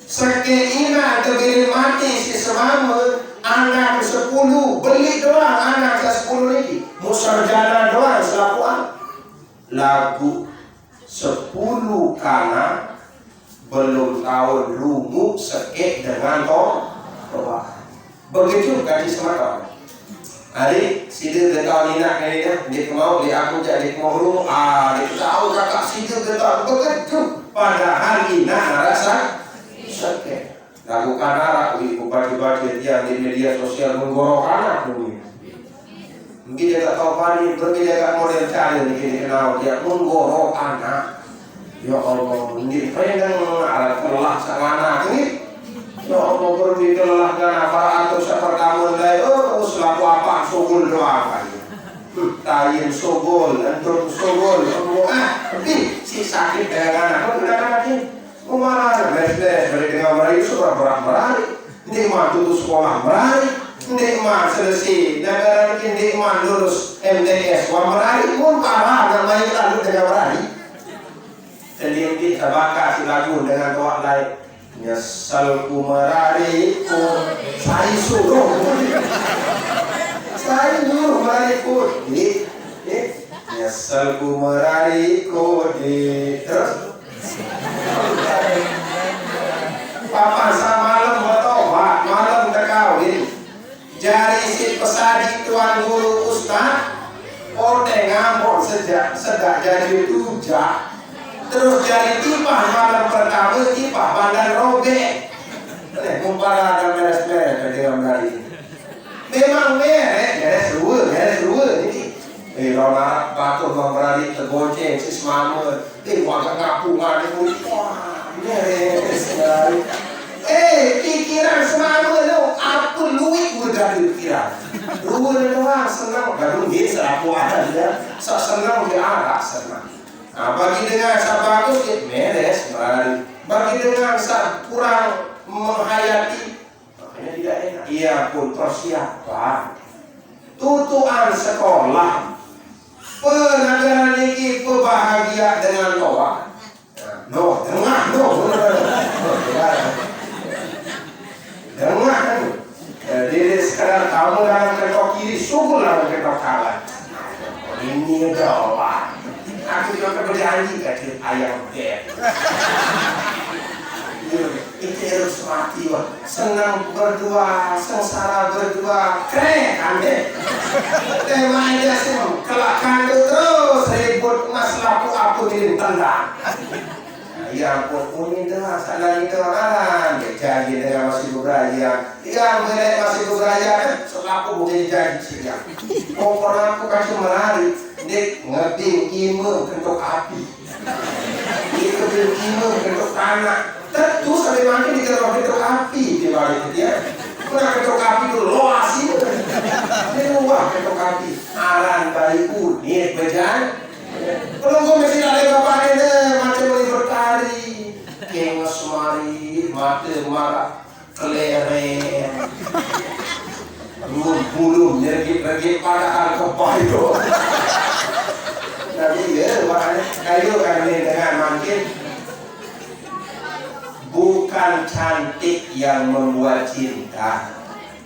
Seke ina kebiri mati si semama anak 10 beli doang anak 10 lagi musarjana doang selakuan lagu 10 kana belum tahun lumu seke dengan toa begitu gaji semata hari sidir getah nina kayaknya dia mau dia aku jadi mau lumu dia tahu kakak sidir getah begitu padahal ina narasa sakit. Lakukan arak di bupati-bupati dia di media sosial menggorok anak dulu. Mungkin dia tak tahu padi, mungkin dia tak model cari, mungkin dia kenal dia menggorok anak. Ya Allah, mungkin pengen alat kelah sang anak ini. Ya Allah berdi kelah dan apa atau sepertamun lagi. Oh, selaku apa sogol doa kali. Tayin sogol, antum sogol. Tapi si sakit dengan anak, udah anak ini. Kumara, les-les, dengan meraih sudah berat-berat. Hindi man tutus sekolah meraih. Hindi man selesai. Negara ini hindi man lulus MTS. Wah meraih pun parah. Namanya lalu dengan meraih. Jadi hindi sabaka silagun dengan doa lain. Nyesal ku meraih ku. Saya suruh. Saya suruh meraih ku. Nyesal ku meraih ku. Terus. Papa malam bertobat, malam terkawin. Jari si pesadi tuan guru ustaz, orde ngambok sejak jadi tujak. Terus jadi tipah malam pertama tipah badan robek. Kumpara dan beres-beres dengan dari. Memang beres dua ini. Rona batuk memberani tergonceng si semama. Warga ngapungan itu. Wah, beres sekali. Pikiran semama lo, apa luik udah pikiran. Lu doang senang, baru bisa aku ada dia. Senang dia arah senang. Nah, bagi dengan sa bagus dia beres berani. Bagi dengan sa kurang menghayati, makanya tidak enak. Ia pun persiapan. Tutuan sekolah. Penagaran ini bahagia dengan toa. Dengar. Jadi sekarang kamu dalam ketok kiri, sungguh dalam ketok kanan. Ini doa. Aku juga berjanji kecil ayam beb. Itu harus mati wah. Senang berdua, sengsara berdua, keren kan deh. Tema aja sih, kelakan terus ribut masalah aku tendang. Ya ampun, ini dah salah itu orang jadi dengan masih beberapa yang masih beberapa selaku bukan jadi siang. Pokoknya aku kasih menarik, dek ngeting kime kentuk api, itu kime kentuk tanah. Tentu sampai makin diketok kentuk api di balik dia. Kena kentuk api itu loas itu, dia luah kentuk api. Aran bayi unit bejan. Pelunggu mesti ada bapaknya macam ini berkari kengas mari mati marah keleren belum nyergit pada kepayo tapi ya makanya kayu kami dengan makin bukan cantik yang membuat cinta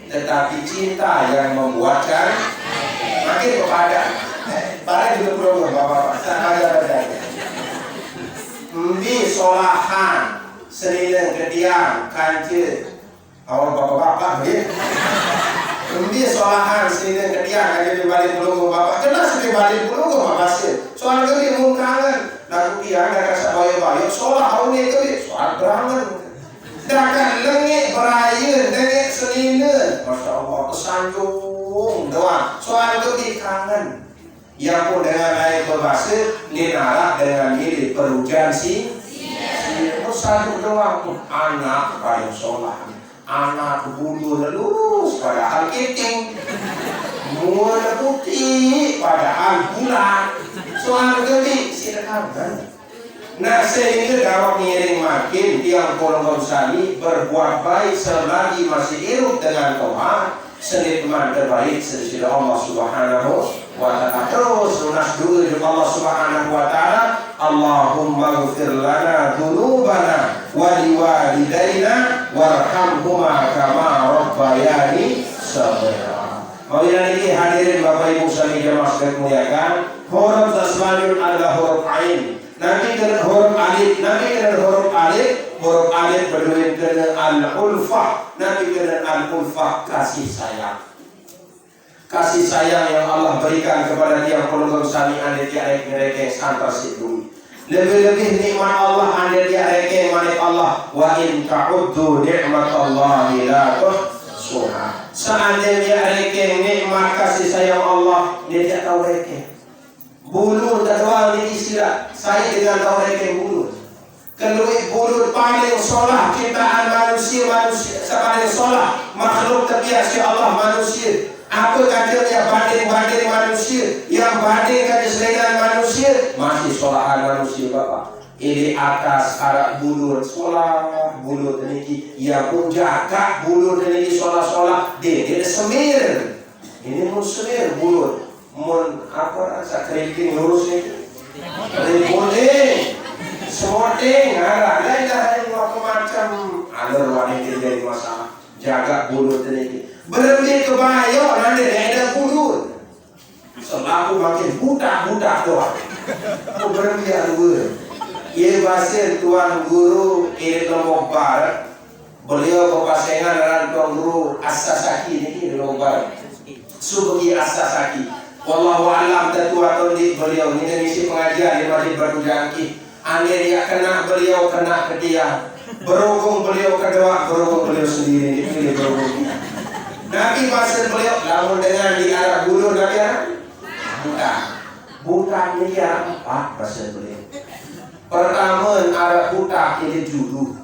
tetapi cinta yang membuatkan makin kepada para juga program bapak-bapak saya ada Mbi solahan senilai kediam kancil awal bapak-bapak ya. Mbi solahan senilai kediam kancil balik pulau bapak jelas di balik pulau bapak sih soal kali mungkangan lagu dia ada rasa bayo-bayo solah ini kali soal berangan dakan lengit berayun lengit senilai Masya Allah kesanjung doang soal kali kangen yang pun dengan air berbahasa ninara dengan diri perujian si satu doang anak paling sholat anak bulu lurus padahal kiting, mual putih padahal bulat, soal gede silakan kan. Nah sehingga dakwah ngiring makin tiang golongan sani berbuat baik selagi masih hidup dengan Tuhan, seni teman terbaik sesudah Allah Subhanahu wa ta'ala. Terus lunas doa Allah Subhanahu wa ta'ala, Allahumma ighfir lana dzunubana wa liwalidayna warhamhuma kama rabbayani shaghira. Maunya ini hadirin Bapak Ibu sekalian jemaah sekalian muliakan, huruf tasmalun adalah huruf ain. Nanti kena huruf alif, huruf alif berdua kena al-ulfah, nanti kena al-ulfah kasih sayang. Kasih sayang yang Allah berikan kepada tiang pelunggung sani anda tiarek mereka santar sidui. Lebih-lebih nikmat Allah anda tiarek manik Allah. Wa in ta'uddu ni'matallahi la tuhsuha. Seandainya reke nikmat kasih sayang Allah, dia tidak tahu reke. Bulu tak doang ini istilah. Saya dengan tahu reke bulu. Keluih bulu paling solah ciptaan manusia paling solah makhluk terbiasa Allah manusia. Apa katanya banding manusia yang banding kata selain manusia masih solahan manusia Bapak. Ini atas arah bulu solah bulu teniki yang pun jaga bulu teniki solah dia semir. Ini mun semir bulu mun apa rasa keriting lurus ni boleh semodeng ada yang macam alur wanita jadi masalah jaga bulu teniki berhenti kebayo nanti ada bulu selaku makin budak doang berhenti alur ia bahasa tuan guru ini Lombok Barat beliau berpasangan dengan tuan guru As-Sasaki ini di Lombok Barat Subki As-Sasaki wallahu alam tetua tondi beliau ini misi pengajian di Masjid Batu Jangki ane dia kena beliau kena ke dia berhubung beliau kedua berhubung beliau sendiri dipilih berhubung Nabi bahasa beliau lamun dengan di arah bulu Nabi buta ini yang empat bahasa beliau. Pertama arah buta ini julu,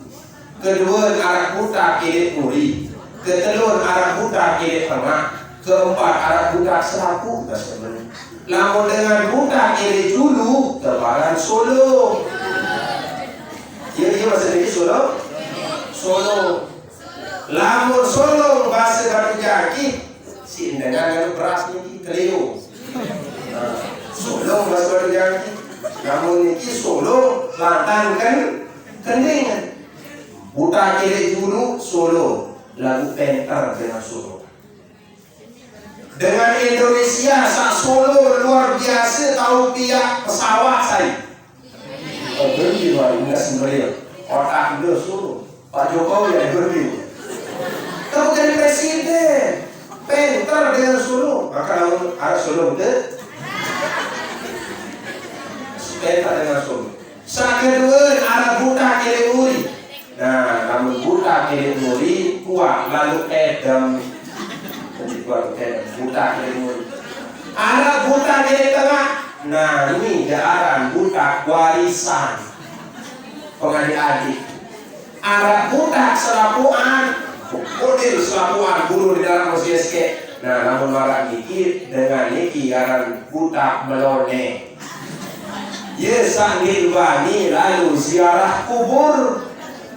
kedua arah buta ini muri, ketelur arah buta ini tengah, keempat arah buta selaku bahasa beliau. Lamun dengan buta ini julu tebaran Solo. Iya bahasa ini Solo. Lamun Solo bahasa Batu Jangki si dengan beras ini keliru. Solo bahasa Batu Jangki namun ini Solo Selatan kan kendingan buta kiri dulu Solo lagu penter dengan Solo dengan Indonesia sak Solo luar biasa tahu pihak pesawat saya berhenti enggak sembelih otak dulu Solo Pak Jokowi yang berhenti kamu jadi presiden penter dengan Solo maka lalu arah Solo betul penter dengan Solo saat kedua arah buta kiri muri nah namun buta kiri muri kuat lalu edam buta kiri muri arah buta kiri tengah nah ini daerah buta warisan pengadik-adik arah buta selapuan model selapuan guru di dalam musik. Nah, namun marah niki dengan niki aran buta melone. Ye sanggil bani lalu ziarah kubur.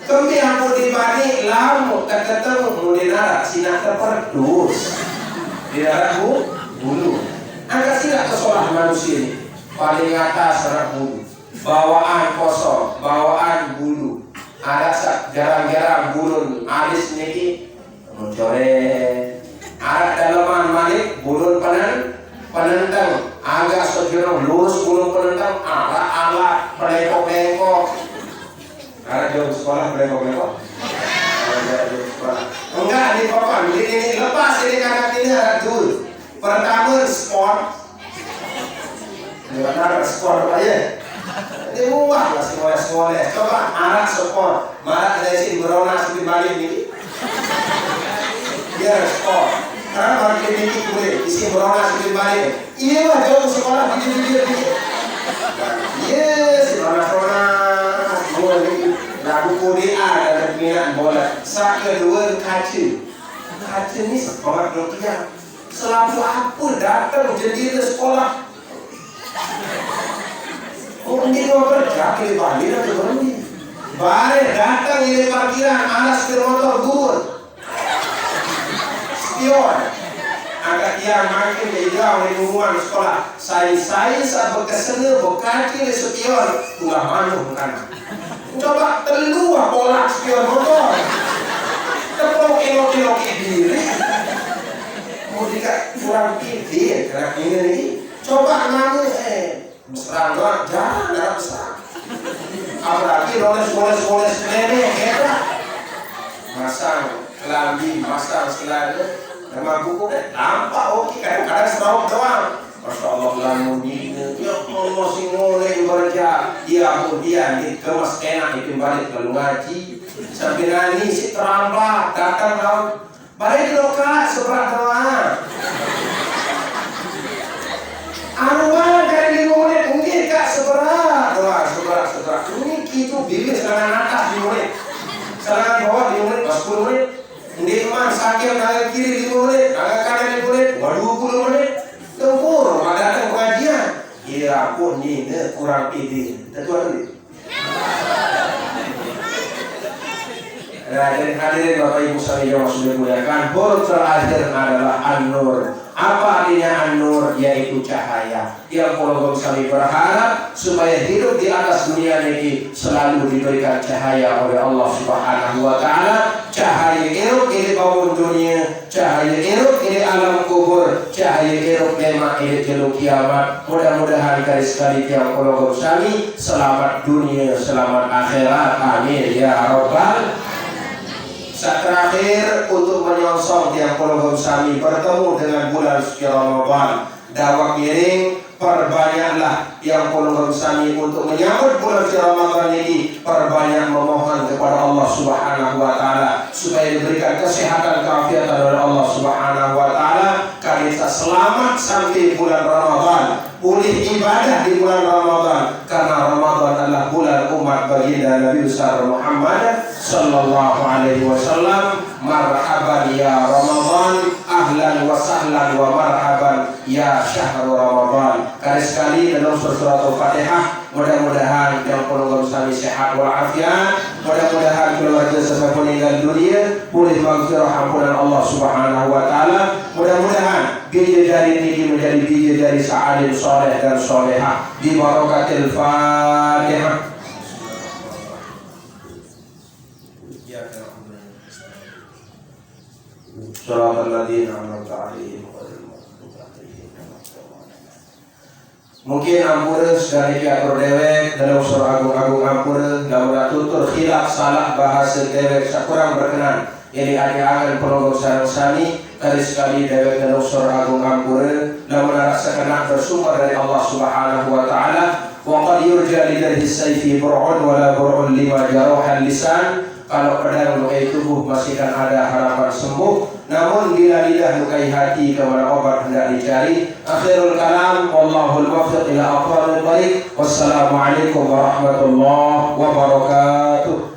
Kami yang di bani lamu ketemu mulinara sinak terperdus. Di daerah bulu. Angka sinak kesolah manusia ini. Paling atas anak bulu. Bawaan kosong, bawaan bulu. Ada jarang-jarang bulun alis niki mencoret ada dalaman malik bulun penentang agak sejauh lurus bulun penentang alat pelengkok ada jauh sekolah pelengkok enggak di papan ini lepas ini kakak ini ada dulu pertama sport ada sport apa ya ini muah lah sekolah coba arak sport malah dari sini berona seperti balik ini ya sport karena balik ini boleh isi berona seperti balik iya lah jauh sekolah begini yes berona boleh lagu Korea dan minat bola. Sa kedua kaca ni sekolah Nokia. Selalu apa datang jadi sekolah. Mungkin mau kerja ke Bali atau berani. Bare datang ini parkiran alas ke motor gurun. Spion. Agak yang makin jauh di lingkungan sekolah. Saya sahabat kesana berkaki di spion. Tulah manu kan. Coba teluah bola spion motor. Tepuk elok-elok diri. Mau dikak kurang pilih karena ini. Coba ngamu mesra doang, jangan darah besar. Apalagi roles nenek kita. Masang kelambi, masang selada. Nama buku kan nampak oke, kadang-kadang seraup doang. Masya Allah lamun dina, ya Allah sing ngoleh berja. Ya kemudian dikemas enak dikembali kalau ngaji. Sampai nani si terlambat datang tahun. Balik dulu kak seberat doang. Arwah dari 5 menit mungkin kak seberat doang, seberat. Ini gitu bibir serangan atas 5 menit. Serangan bawah 5 menit, 10 menit. Ini teman sakit tangan kiri 5 menit, tangan kanan 5 menit, 20 menit. Tempur, ada datang pengajian. Ya pun ini kurang ide. Tentu ni. Nah, hadirin Bapak Ibu sekalian yang sudah muliakan, huruf terakhir adalah An-Nur. Apa artinya An-Nur? Yaitu cahaya. Yang kalau kami berharap supaya hidup di atas dunia ini selalu diberikan cahaya oleh Allah Subhanahu wa Ta'ala. Cahaya iruk ini bangun dunia, cahaya iruk ini alam kubur, cahaya iruk memang ini jeluk kiamat. Mudah-mudahan sekali yang kalau kami selamat dunia, selamat akhirat. Amin ya Rabbal. Saat terakhir untuk menyongsong tiang kolom kami bertemu dengan bulan suci Ramadan. Dakwah miring, perbanyaklah yang kolom kami untuk menyambut bulan suci Ramadan ini. Perbanyak memohon kepada Allah Subhanahu wa Ta'ala supaya diberikan kesehatan keafiatan oleh Allah Subhanahu wa Ta'ala. Kita selamat sampai bulan Ramadan, pulih ibadah di bulan Ramadan, karena Ramadan adalah bulan umat baginda Nabi besar Muhammad sallallahu alaihi wasallam. Marhaban ya Ramadan, ahlan wa sahlan wa marhaban ya syahrul Ramadan. Sekali dalam surat Al-Fatihah. Mudah-mudahan yang penonton kami sehat walafiat. Mudah-mudahan keluarga sampai meninggal dunia pulih maghfirah ampunan Allah Subhanahu wa Ta'ala. Mudah-mudahan bidadari ini menjadi bidadari sa'alim soleh dan solehah di barakatil Fatihah. Shiratal ladzina an'amta 'alaihim ghairil maghdubi 'alaihim waladdallin. Mungkin ampura dari atur dewek dalam surah agung-agung ampura lamun tutur khilaf salah bahasa dewek sakurang berkenan. Ini ada angan pelonggong sarang sami kali sekali dewek dalam surah agung ampura lamun rasakan bersumber dari Allah Subhanahu wa Ta'ala. Wa qad yurja lidhi sayfi bur'un wala bur'un lima jaruhan lisan. Kalau pedang lukai tubuh masih kan ada harapan sembuh, namun bila lidah lukai hati kepada obat hendak dicari. Akhirul kalam, wallahul muwaffiq ila aqwamit thariq. Wassalamualaikum warahmatullahi wabarakatuh.